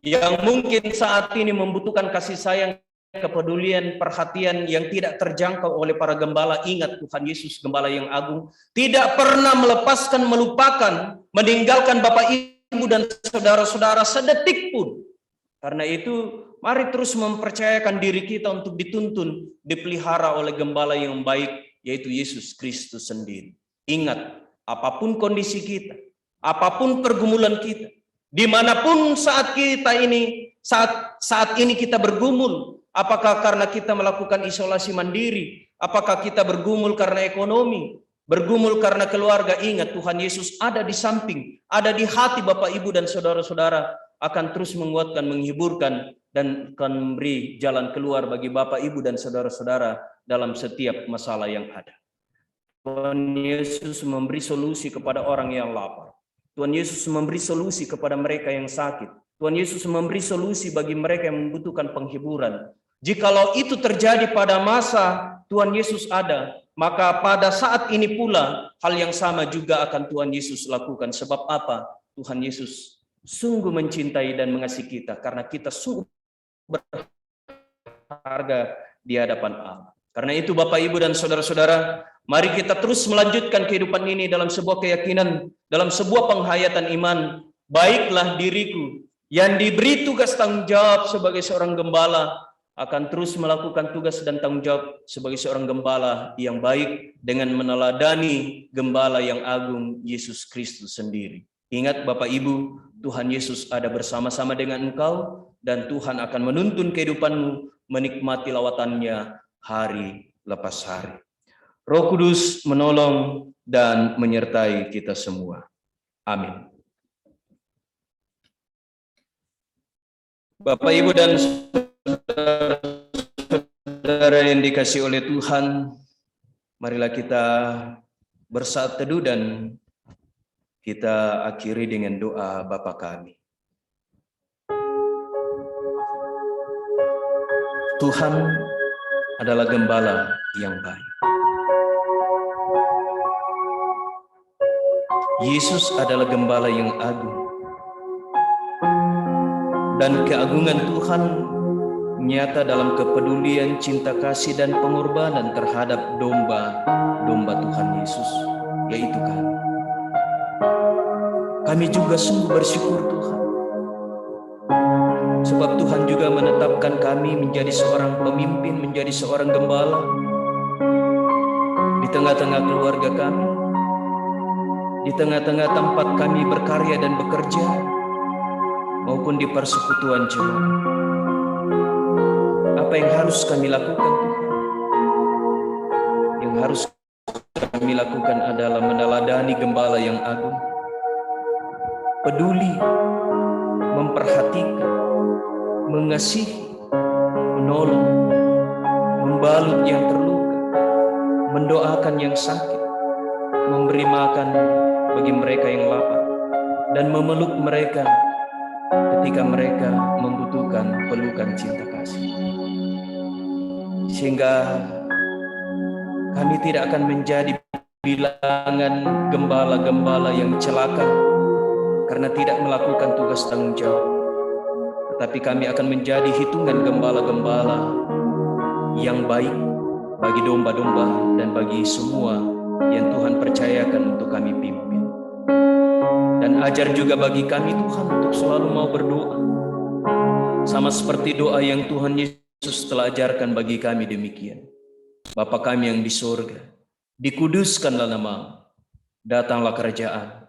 yang mungkin saat ini membutuhkan kasih sayang, kepedulian, perhatian yang tidak terjangkau oleh para gembala, ingat Tuhan Yesus, gembala yang agung, tidak pernah melupakan, meninggalkan Bapak, Ibu, dan saudara-saudara sedetik pun. Karena itu, mari terus mempercayakan diri kita untuk dituntun, dipelihara oleh gembala yang baik, yaitu Yesus Kristus sendiri. Ingat, apapun kondisi kita, apapun pergumulan kita, dimanapun saat ini kita bergumul, apakah karena kita melakukan isolasi mandiri, apakah kita bergumul karena ekonomi, bergumul karena keluarga, ingat Tuhan Yesus ada di samping, ada di hati Bapak, Ibu, dan saudara-saudara, akan terus menguatkan, menghiburkan, dan akan memberi jalan keluar bagi Bapak, Ibu, dan saudara-saudara dalam setiap masalah yang ada. Tuhan Yesus memberi solusi kepada orang yang lapar. Tuhan Yesus memberi solusi kepada mereka yang sakit. Tuhan Yesus memberi solusi bagi mereka yang membutuhkan penghiburan. Jikalau itu terjadi pada masa Tuhan Yesus ada, maka pada saat ini pula hal yang sama juga akan Tuhan Yesus lakukan. Sebab apa? Tuhan Yesus sungguh mencintai dan mengasihi kita karena kita sungguh berharga di hadapan Allah. Karena itu Bapak, Ibu, dan saudara-saudara, mari kita terus melanjutkan kehidupan ini dalam sebuah keyakinan, dalam sebuah penghayatan iman. Baiklah diriku yang diberi tugas tanggung jawab sebagai seorang gembala akan terus melakukan tugas dan tanggung jawab sebagai seorang gembala yang baik dengan meneladani gembala yang agung, Yesus Kristus sendiri. Ingat Bapak, Ibu, Tuhan Yesus ada bersama-sama dengan engkau dan Tuhan akan menuntun kehidupanmu menikmati lawatannya hari lepas hari. Roh Kudus menolong dan menyertai kita semua. Amin. Bapak, Ibu, dan saudara yang dikasihi oleh Tuhan, marilah kita bersaat teduh dan kita akhiri dengan doa Bapa kami. Tuhan, adalah gembala yang baik. Yesus adalah gembala yang agung. Dan keagungan Tuhan nyata dalam kepedulian, cinta kasih, dan pengorbanan terhadap domba-domba Tuhan Yesus, yaitu kami. Kami juga sungguh bersyukur Tuhan, sebab Tuhan juga menetapkan kami menjadi seorang pemimpin, menjadi seorang gembala di tengah-tengah keluarga kami, di tengah-tengah tempat kami berkarya dan bekerja, maupun di persekutuan jemaat. Apa yang harus kami lakukan Tuhan? Yang harus kami lakukan adalah meneladani gembala yang agung, peduli, memperhatikan, mengasihi, menolong, membalut yang terluka, mendoakan yang sakit, memberi makan bagi mereka yang lapar, dan memeluk mereka ketika mereka membutuhkan pelukan cinta kasih. Sehingga kami tidak akan menjadi bilangan gembala-gembala yang celaka karena tidak melakukan tugas tanggung jawab. Tetapi kami akan menjadi hitungan gembala-gembala yang baik bagi domba-domba dan bagi semua yang Tuhan percayakan untuk kami pimpin. Dan ajar juga bagi kami Tuhan untuk selalu mau berdoa, sama seperti doa yang Tuhan Yesus telah ajarkan bagi kami demikian. Bapa kami yang di surga, dikuduskanlah namamu, datanglah kerajaan,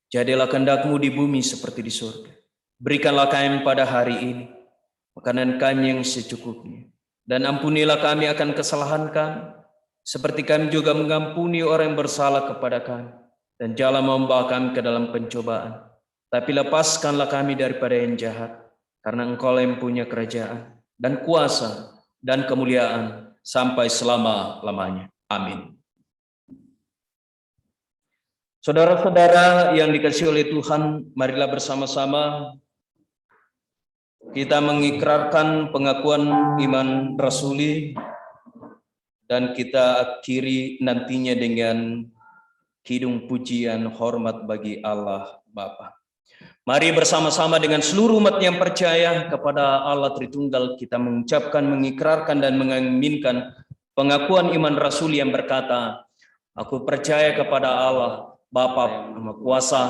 jadilah kehendak-Mu di bumi seperti di surga. Berikanlah kami pada hari ini makanan kami yang secukupnya, dan ampunilah kami akan kesalahan kami, seperti kami juga mengampuni orang yang bersalah kepada kami. Dan janganlah membawa kami ke dalam pencobaan, tapi lepaskanlah kami daripada yang jahat, karena Engkau yang punya kerajaan, dan kuasa, dan kemuliaan, sampai selama-lamanya. Amin. Saudara-saudara yang dikasihi oleh Tuhan, marilah bersama-sama kita mengikrarkan pengakuan iman rasuli, dan kita akhiri nantinya dengan kidung pujian hormat bagi Allah Bapa. Mari bersama-sama dengan seluruh umat yang percaya kepada Allah Tritunggal kita mengucapkan, mengikrarkan, dan mengaminkan pengakuan iman rasuli yang berkata, aku percaya kepada Allah Bapa yang Maha Kuasa,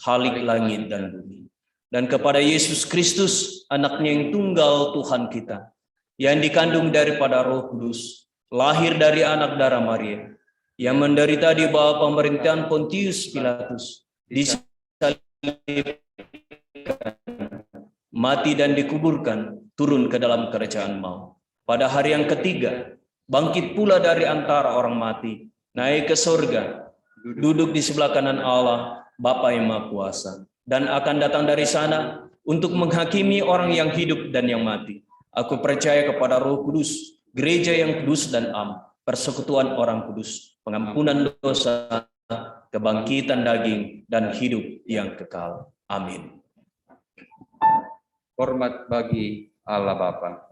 Khalik langit dan bumi, dan kepada Yesus Kristus, anaknya yang tunggal Tuhan kita, yang dikandung daripada Roh Kudus, lahir dari anak darah Maria, yang menderita di bawah pemerintahan Pontius Pilatus, disalibkan, mati dan dikuburkan, turun ke dalam kerajaan maut. Pada hari yang ketiga, bangkit pula dari antara orang mati, naik ke surga, duduk di sebelah kanan Allah, Bapa yang Maha Kuasa, dan akan datang dari sana untuk menghakimi orang yang hidup dan yang mati. Aku percaya kepada Roh Kudus, gereja yang kudus dan am, persekutuan orang kudus, pengampunan dosa, kebangkitan daging, dan hidup yang kekal. Amin. Hormat bagi Allah Bapa.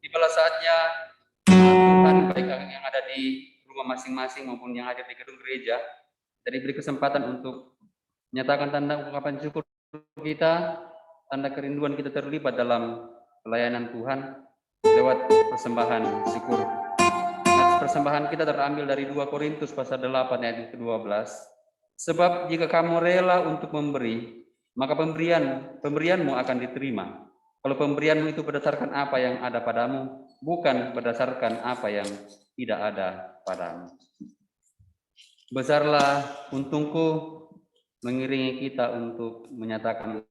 Tibalah saatnya Tuhan, baik yang ada di rumah masing-masing maupun yang ada di gedung gereja, dan diberi kesempatan untuk menyatakan tanda ungkapan syukur kita, tanda kerinduan kita terlibat dalam pelayanan Tuhan lewat persembahan syukur. Nah, persembahan kita terambil dari 2 Korintus pasal 8 ayat 12. Sebab jika kamu rela untuk memberi, maka pemberianmu akan diterima. Kalau pemberianmu itu berdasarkan apa yang ada padamu, bukan berdasarkan apa yang tidak ada padamu. Besarlah untungku mengiringi kita untuk menyatakan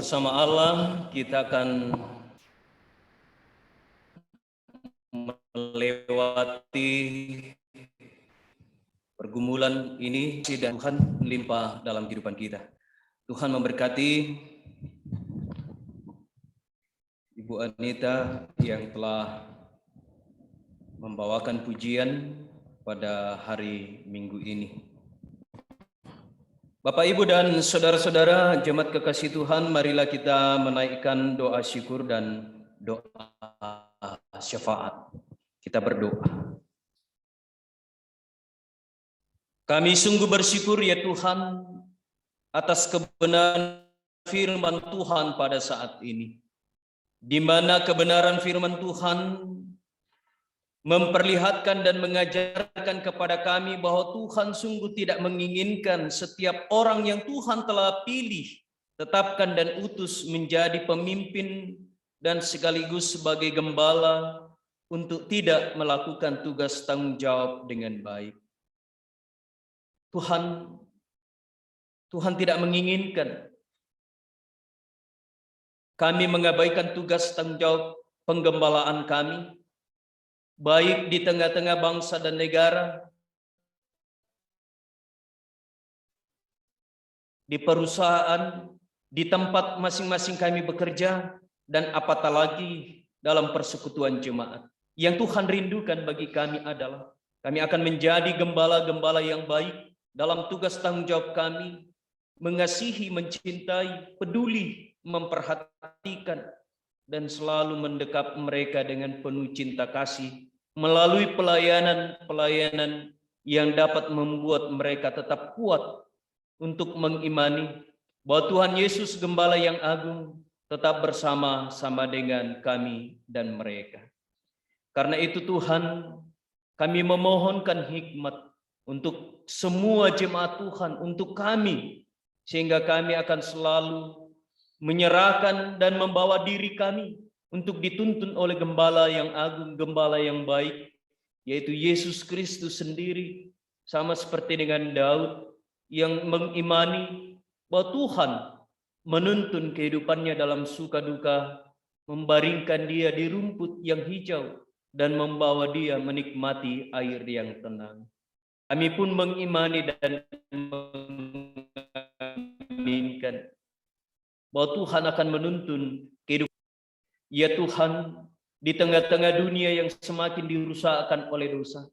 Bersama Allah kita akan melewati pergumulan ini dan Tuhan melimpah dalam kehidupan kita. Tuhan memberkati Ibu Anita yang telah membawakan pujian pada hari Minggu ini. Bapak, Ibu, dan saudara-saudara jemaat kekasih Tuhan, marilah kita menaikkan doa syukur dan doa syafaat. Kita berdoa. Kami sungguh bersyukur ya Tuhan atas kebenaran firman Tuhan pada saat ini, di mana kebenaran firman Tuhan memperlihatkan dan mengajarkan kepada kami bahwa Tuhan sungguh tidak menginginkan setiap orang yang Tuhan telah pilih, tetapkan dan utus menjadi pemimpin dan sekaligus sebagai gembala untuk tidak melakukan tugas tanggung jawab dengan baik. Tuhan tidak menginginkan kami mengabaikan tugas tanggung jawab penggembalaan kami, baik di tengah-tengah bangsa dan negara, di perusahaan, di tempat masing-masing kami bekerja, dan apatah lagi dalam persekutuan jemaat. Yang Tuhan rindukan bagi kami adalah kami akan menjadi gembala-gembala yang baik dalam tugas tanggung jawab kami, mengasihi, mencintai, peduli, memperhatikan, dan selalu mendekap mereka dengan penuh cinta kasih melalui pelayanan-pelayanan yang dapat membuat mereka tetap kuat untuk mengimani bahwa Tuhan Yesus Gembala yang agung tetap bersama-sama dengan kami dan mereka. Karena itu Tuhan, kami memohonkan hikmat untuk semua jemaat Tuhan, untuk kami, sehingga kami akan selalu menyerahkan dan membawa diri kami untuk dituntun oleh Gembala yang agung, Gembala yang baik, yaitu Yesus Kristus sendiri, sama seperti dengan Daud yang mengimani bahwa Tuhan menuntun kehidupannya dalam suka duka, membaringkan dia di rumput yang hijau, dan membawa dia menikmati air yang tenang. Kami pun mengimani dan mengaminkan bahwa Tuhan akan menuntun kehidupan. Ya Tuhan, di tengah-tengah dunia yang semakin dirusakkan oleh dosa,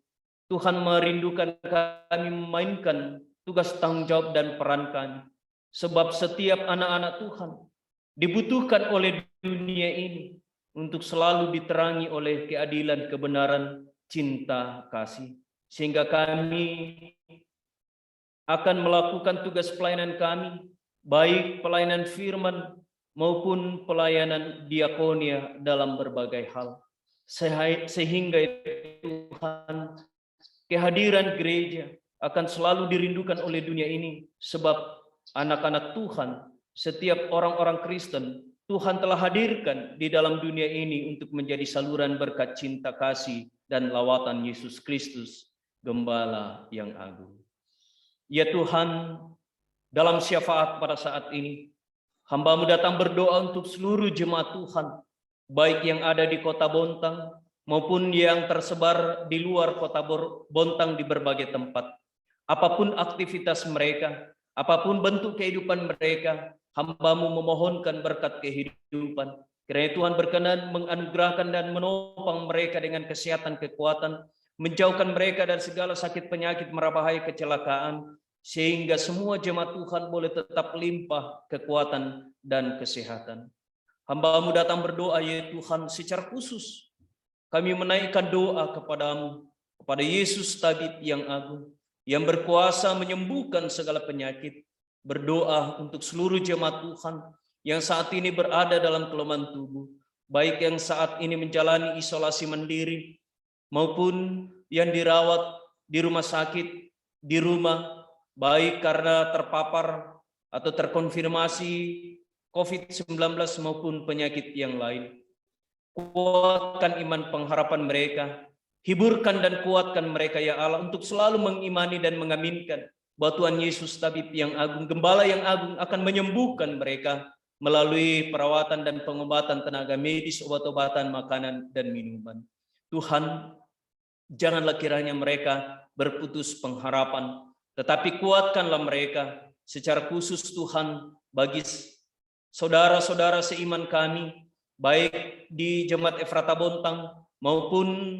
Tuhan merindukan kami memainkan tugas tanggung jawab dan peran kami. Sebab setiap anak-anak Tuhan dibutuhkan oleh dunia ini untuk selalu diterangi oleh keadilan, kebenaran, cinta, kasih. Sehingga kami akan melakukan tugas pelayanan kami, baik pelayanan firman maupun pelayanan diakonia dalam berbagai hal. Sehingga Tuhan, kehadiran gereja akan selalu dirindukan oleh dunia ini, sebab anak-anak Tuhan, setiap orang-orang Kristen, Tuhan telah hadirkan di dalam dunia ini untuk menjadi saluran berkat cinta kasih dan lawatan Yesus Kristus, Gembala yang agung. Ya Tuhan, dalam syafaat pada saat ini, hamba-Mu datang berdoa untuk seluruh jemaat Tuhan, baik yang ada di kota Bontang maupun yang tersebar di luar kota Bontang di berbagai tempat. Apapun aktivitas mereka, apapun bentuk kehidupan mereka, hamba-Mu memohonkan berkat kehidupan. Kiranya Tuhan berkenan menganugerahkan dan menopang mereka dengan kesehatan, kekuatan, menjauhkan mereka dari segala sakit penyakit, marabahaya, kecelakaan, sehingga semua jemaat Tuhan boleh tetap limpah kekuatan dan kesehatan. Hamba-Mu datang berdoa, ya Tuhan, secara khusus kami menaikkan doa kepadamu, kepada Yesus Tabib yang agung, yang berkuasa menyembuhkan segala penyakit. Berdoa untuk seluruh jemaat Tuhan yang saat ini berada dalam kelemahan tubuh, baik yang saat ini menjalani isolasi mandiri maupun yang dirawat di rumah sakit, di rumah, baik karena terpapar atau terkonfirmasi COVID-19 maupun penyakit yang lain. Kuatkan iman pengharapan mereka, hiburkan dan kuatkan mereka ya Allah untuk selalu mengimani dan mengaminkan bahwa Tuhan Yesus Tabib yang agung, Gembala yang agung akan menyembuhkan mereka melalui perawatan dan pengobatan tenaga medis, obat-obatan, makanan, dan minuman. Tuhan, janganlah kiranya mereka berputus pengharapan, tetapi kuatkanlah mereka secara khusus Tuhan bagi saudara-saudara seiman kami, baik di Jemaat Efrata Bontang maupun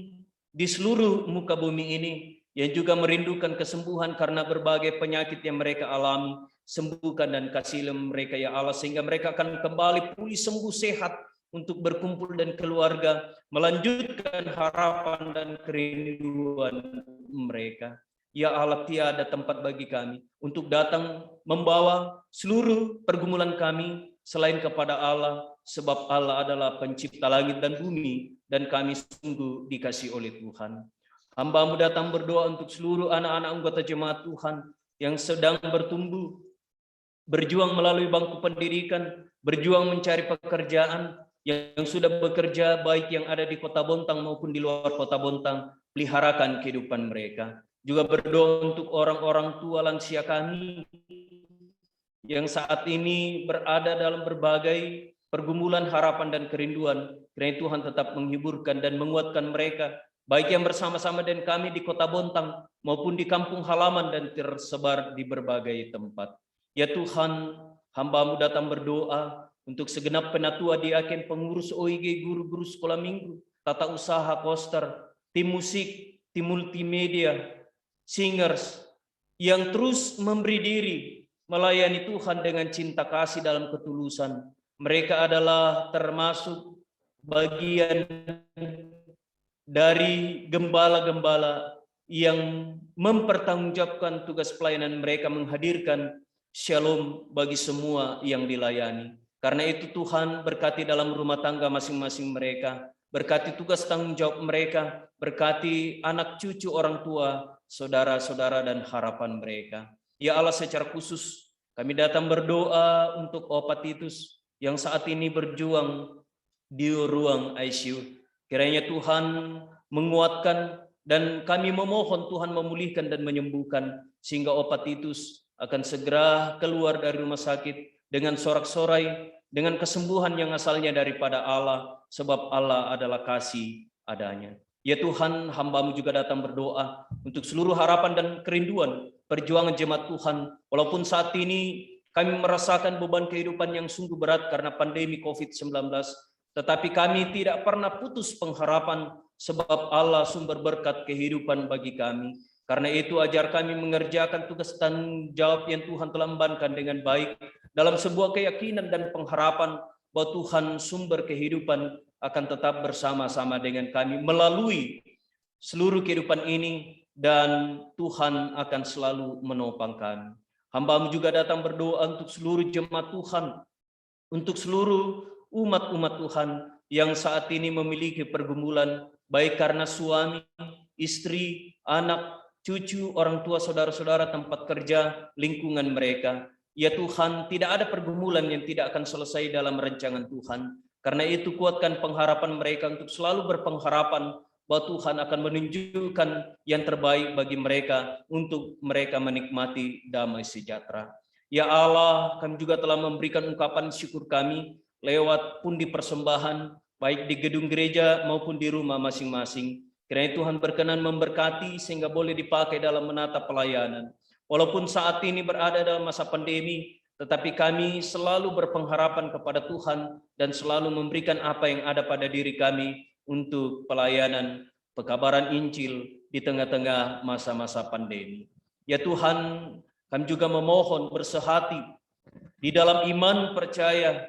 di seluruh muka bumi ini, yang juga merindukan kesembuhan karena berbagai penyakit yang mereka alami. Sembuhkan dan kasihlah mereka ya Allah, sehingga mereka akan kembali pulih, sembuh, sehat untuk berkumpul dan keluarga, melanjutkan harapan dan kerinduan mereka. Ya Allah, tiada tempat bagi kami untuk datang membawa seluruh pergumulan kami selain kepada Allah, sebab Allah adalah pencipta langit dan bumi, dan kami sungguh dikasih oleh Tuhan. Hamba-Mu datang berdoa untuk seluruh anak-anak anggota jemaat Tuhan yang sedang bertumbuh, berjuang melalui bangku pendidikan, berjuang mencari pekerjaan, yang sudah bekerja baik yang ada di kota Bontang maupun di luar kota Bontang, peliharakan kehidupan mereka. Juga berdoa untuk orang-orang tua lansia kami yang saat ini berada dalam berbagai pergumulan, harapan, dan kerinduan. Kiranya Tuhan tetap menghiburkan dan menguatkan mereka, baik yang bersama-sama dengan kami di Kota Bontang maupun di kampung halaman dan tersebar di berbagai tempat. Ya Tuhan, hamba-Mu datang berdoa untuk segenap penatua, diaken, pengurus OIG, guru-guru sekolah minggu, tata usaha, koster, tim musik, tim multimedia, singers, yang terus memberi diri melayani Tuhan dengan cinta kasih dalam ketulusan. Mereka adalah termasuk bagian dari gembala-gembala yang mempertanggungjawabkan tugas pelayanan mereka, menghadirkan shalom bagi semua yang dilayani. Karena itu Tuhan, berkati dalam rumah tangga masing-masing mereka, berkati tugas tanggung jawab mereka, berkati anak cucu orang tua, saudara-saudara, dan harapan mereka. Ya Allah, secara khusus kami datang berdoa untuk Opa Titus yang saat ini berjuang di ruang ICU. Kiranya Tuhan menguatkan, dan kami memohon Tuhan memulihkan dan menyembuhkan, sehingga Opa Titus akan segera keluar dari rumah sakit dengan sorak-sorai, dengan kesembuhan yang asalnya daripada Allah, sebab Allah adalah kasih adanya. Ya Tuhan, hamba-Mu juga datang berdoa untuk seluruh harapan dan kerinduan perjuangan jemaat Tuhan. Walaupun saat ini kami merasakan beban kehidupan yang sungguh berat karena pandemi COVID-19, tetapi kami tidak pernah putus pengharapan, sebab Allah sumber berkat kehidupan bagi kami. Karena itu ajar kami mengerjakan tugas tanggung jawab yang Tuhan telah embankan dengan baik, dalam sebuah keyakinan dan pengharapan bahwa Tuhan sumber kehidupan akan tetap bersama-sama dengan kami melalui seluruh kehidupan ini, dan Tuhan akan selalu menopang kami. Hamba-Mu juga datang berdoa untuk seluruh jemaat Tuhan, untuk seluruh umat-umat Tuhan yang saat ini memiliki pergumulan, baik karena suami, istri, anak, cucu, orang tua, saudara-saudara, tempat kerja, lingkungan mereka. Ya Tuhan, tidak ada pergumulan yang tidak akan selesai dalam rancangan Tuhan. Karena itu kuatkan pengharapan mereka untuk selalu berpengharapan bahwa Tuhan akan menunjukkan yang terbaik bagi mereka untuk mereka menikmati damai sejahtera. Ya Allah, kami juga telah memberikan ungkapan syukur kami lewat pundi persembahan, baik di gedung gereja maupun di rumah masing-masing. Kiranya Tuhan berkenan memberkati sehingga boleh dipakai dalam menata pelayanan. Walaupun saat ini berada dalam masa pandemi, tetapi kami selalu berpengharapan kepada Tuhan dan selalu memberikan apa yang ada pada diri kami untuk pelayanan pekabaran Injil di tengah-tengah masa-masa pandemi. Ya Tuhan, kami juga memohon bersehati di dalam iman percaya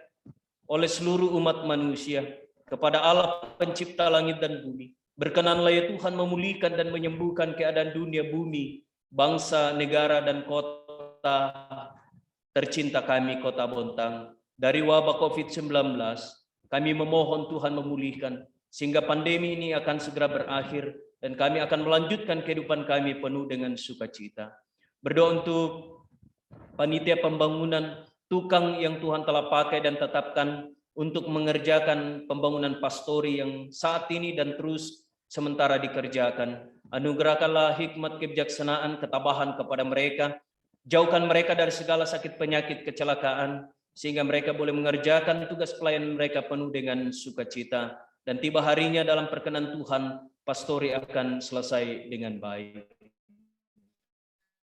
oleh seluruh umat manusia kepada Allah pencipta langit dan bumi. Berkenanlah ya Tuhan memulihkan dan menyembuhkan keadaan dunia, bumi, bangsa, negara, dan kota tercinta kami, Kota Bontang, dari wabah COVID-19. Kami memohon Tuhan memulihkan, sehingga pandemi ini akan segera berakhir, dan kami akan melanjutkan kehidupan kami penuh dengan sukacita. Berdoa untuk panitia pembangunan, tukang yang Tuhan telah pakai dan tetapkan untuk mengerjakan pembangunan pastori yang saat ini dan terus sementara dikerjakan. Anugerahkanlah hikmat, kebijaksanaan, ketabahan kepada mereka. Jauhkan mereka dari segala sakit, penyakit, kecelakaan, sehingga mereka boleh mengerjakan tugas pelayanan mereka penuh dengan sukacita. Dan tiba harinya dalam perkenan Tuhan, pastori akan selesai dengan baik.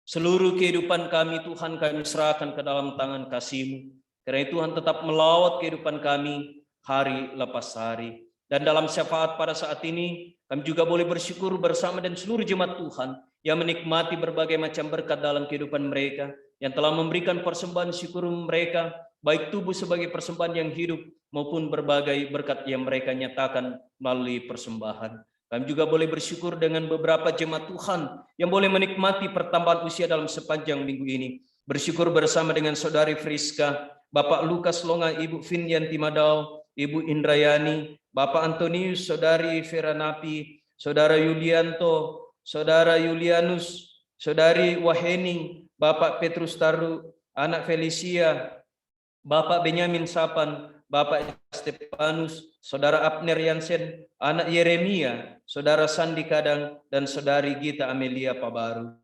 Seluruh kehidupan kami, Tuhan, kami serahkan ke dalam tangan kasih-Mu. Karena Tuhan tetap melawat kehidupan kami hari lepas hari. Dan dalam syafaat pada saat ini, kami juga boleh bersyukur bersama dan seluruh jemaat Tuhan yang menikmati berbagai macam berkat dalam kehidupan mereka, yang telah memberikan persembahan syukur mereka, baik tubuh sebagai persembahan yang hidup maupun berbagai berkat yang mereka nyatakan melalui persembahan. Kami juga boleh bersyukur dengan beberapa jemaat Tuhan yang boleh menikmati pertambahan usia dalam sepanjang minggu ini. Bersyukur bersama dengan Saudari Friska, Bapak Lukas Longa, Ibu Finyanti Madau, Ibu Indrayani, Bapak Antonius, Saudari Feranapi, Saudara Yulianto, Saudara Yulianus, Saudari Wahening, Bapak Petrus Taru, Anak Felicia, Bapak Benyamin Sapan, Bapak Stefanus, Saudara Abner Yansen, Anak Yeremia, Saudara Sandi Kadang, dan Saudari Gita Amelia Pabaru.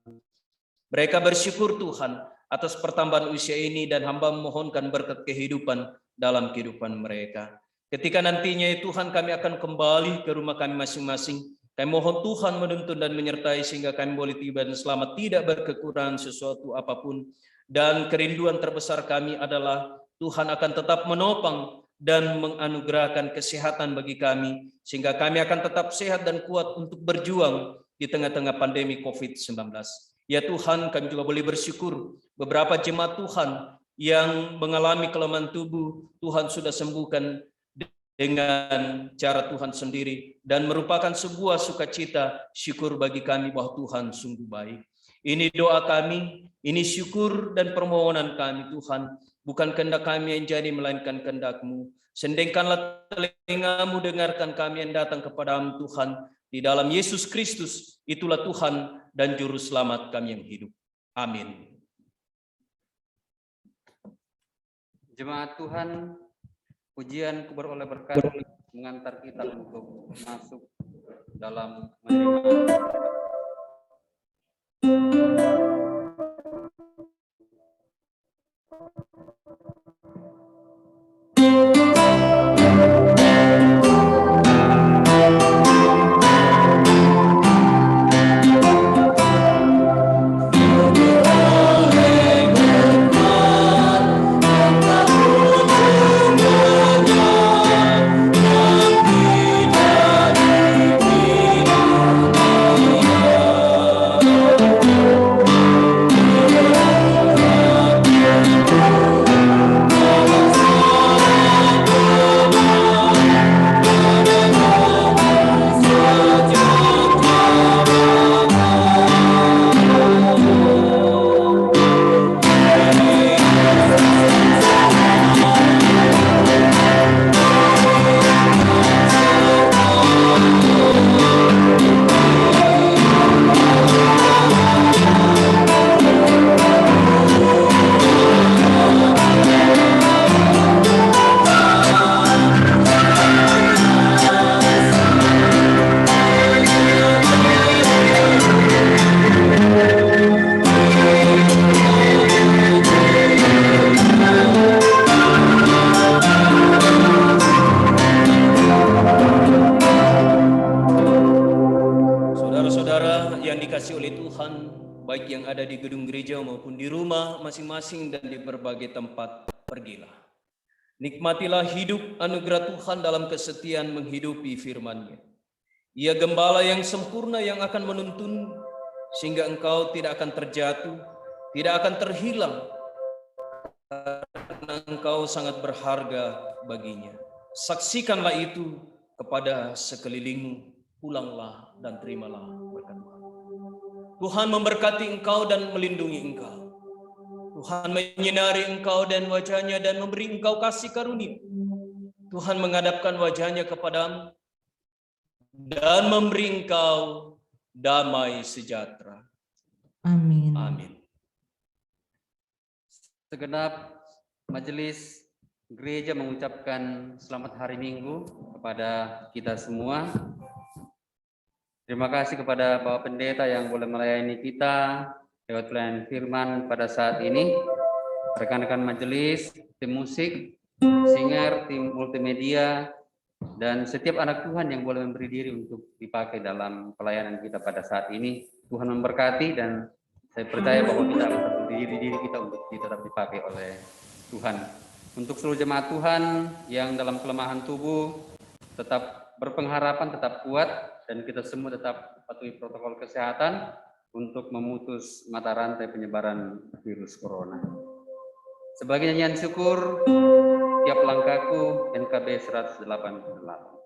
Mereka bersyukur Tuhan atas pertambahan usia ini, dan hamba memohonkan berkat kehidupan dalam kehidupan mereka. Ketika nantinya Tuhan kami akan kembali ke rumah kami masing-masing, kami mohon Tuhan menuntun dan menyertai sehingga kami boleh tiba dan selamat, tidak berkekurangan sesuatu apapun. Dan kerinduan terbesar kami adalah Tuhan akan tetap menopang dan menganugerahkan kesehatan bagi kami, sehingga kami akan tetap sehat dan kuat untuk berjuang di tengah-tengah pandemi COVID-19. Ya Tuhan, kami juga boleh bersyukur beberapa jemaat Tuhan yang mengalami kelemahan tubuh, Tuhan sudah sembuhkan dengan cara Tuhan sendiri, dan merupakan sebuah sukacita syukur bagi kami bahwa Tuhan sungguh baik. Ini doa kami, ini syukur dan permohonan kami Tuhan, bukan kehendak kami yang jadi melainkan kehendak-Mu. Sendengkanlah telinga-Mu, dengarkan kami yang datang kepadamu Tuhan, di dalam Yesus Kristus, itulah Tuhan dan Juru Selamat kami yang hidup. Amin. Jemaat Tuhan, pujian kubur oleh berkat mengantar kita untuk masuk dalam menerima baik yang ada di gedung gereja maupun di rumah masing-masing dan di berbagai tempat, pergilah. Nikmatilah hidup anugerah Tuhan dalam kesetiaan menghidupi firman-Nya. Ia gembala yang sempurna yang akan menuntun sehingga engkau tidak akan terjatuh, tidak akan terhilang, karena engkau sangat berharga baginya. Saksikanlah itu kepada sekelilingmu, pulanglah dan terimalah berkat Tuhan. Tuhan memberkati engkau dan melindungi engkau. Tuhan menyinari engkau dan wajah-Nya dan memberi engkau kasih karunia. Tuhan menghadapkan wajah-Nya kepadamu dan memberi engkau damai sejahtera. Amin. Amin. Segenap majelis gereja mengucapkan selamat hari Minggu kepada kita semua. Terima kasih kepada Bapak Pendeta yang boleh melayani kita lewat pelayanan firman pada saat ini. Rekan-rekan majelis, tim musik, singer, tim multimedia, dan setiap anak Tuhan yang boleh memberi diri untuk dipakai dalam pelayanan kita pada saat ini. Tuhan memberkati dan saya percaya bahwa kita akan satu diri kita untuk tetap dipakai oleh Tuhan. Untuk seluruh jemaat Tuhan yang dalam kelemahan tubuh, tetap berpengharapan, tetap kuat, dan kita semua tetap patuhi protokol kesehatan untuk memutus mata rantai penyebaran virus corona. Sebagai nyanyian syukur, tiap langkahku NKB 188.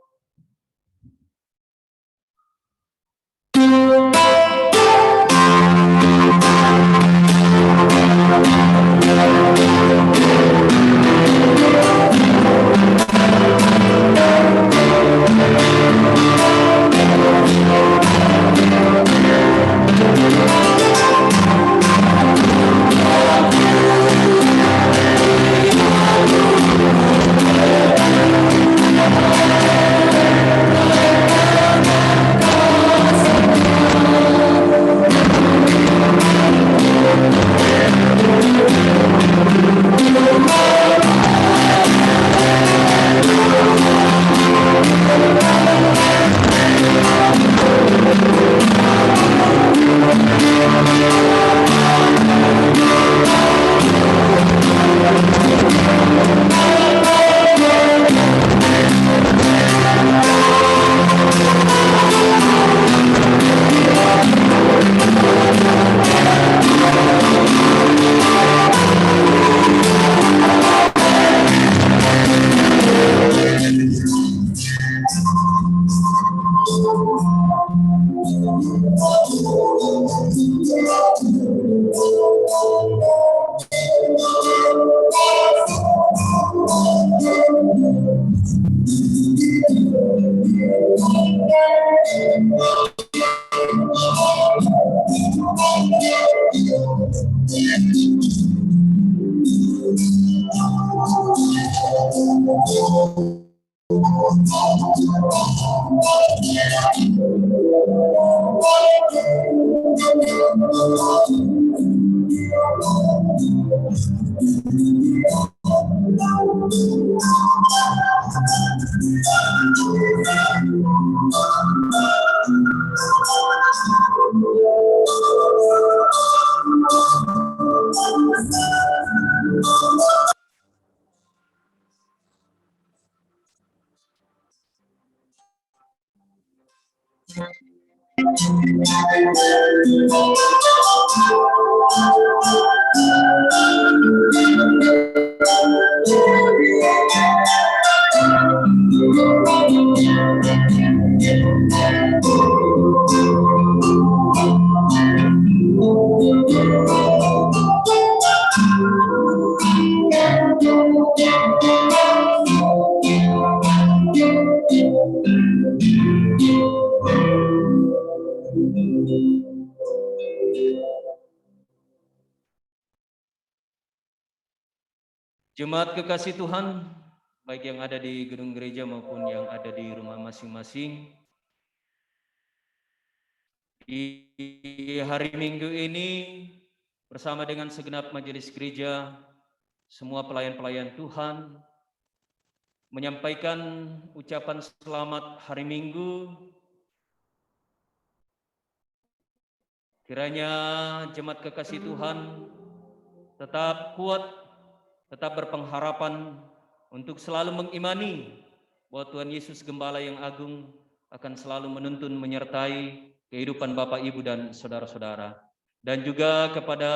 Jemaat kekasih Tuhan, baik yang ada di gedung gereja maupun yang ada di rumah masing-masing, di hari Minggu ini bersama dengan segenap majelis gereja, semua pelayan-pelayan Tuhan menyampaikan ucapan selamat hari Minggu. Kiranya jemaat kekasih Tuhan tetap kuat, tetap berpengharapan untuk selalu mengimani bahwa Tuhan Yesus Gembala yang agung akan selalu menuntun menyertai kehidupan Bapak, Ibu, dan saudara-saudara. Dan juga kepada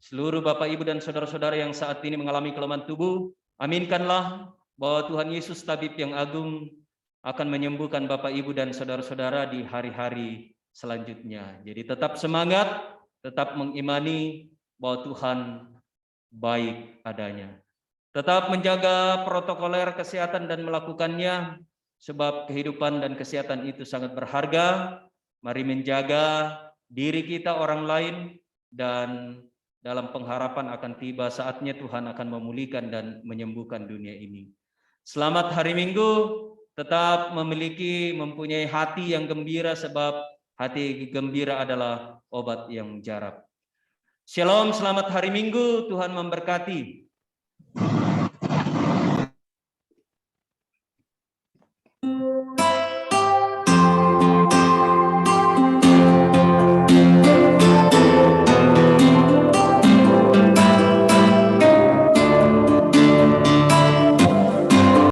seluruh Bapak, Ibu, dan saudara-saudara yang saat ini mengalami kelemahan tubuh, aminkanlah bahwa Tuhan Yesus Tabib yang agung akan menyembuhkan Bapak, Ibu, dan saudara-saudara di hari-hari selanjutnya. Jadi tetap semangat, tetap mengimani bahwa Tuhan baik adanya. Tetap menjaga protokoler kesehatan dan melakukannya, sebab kehidupan dan kesehatan itu sangat berharga. Mari menjaga diri kita, orang lain, dan dalam pengharapan akan tiba saatnya Tuhan akan memulihkan dan menyembuhkan dunia ini. Selamat hari Minggu, tetap mempunyai hati yang gembira, sebab hati gembira adalah obat yang mujarab. Shalom, selamat hari Minggu, Tuhan memberkati.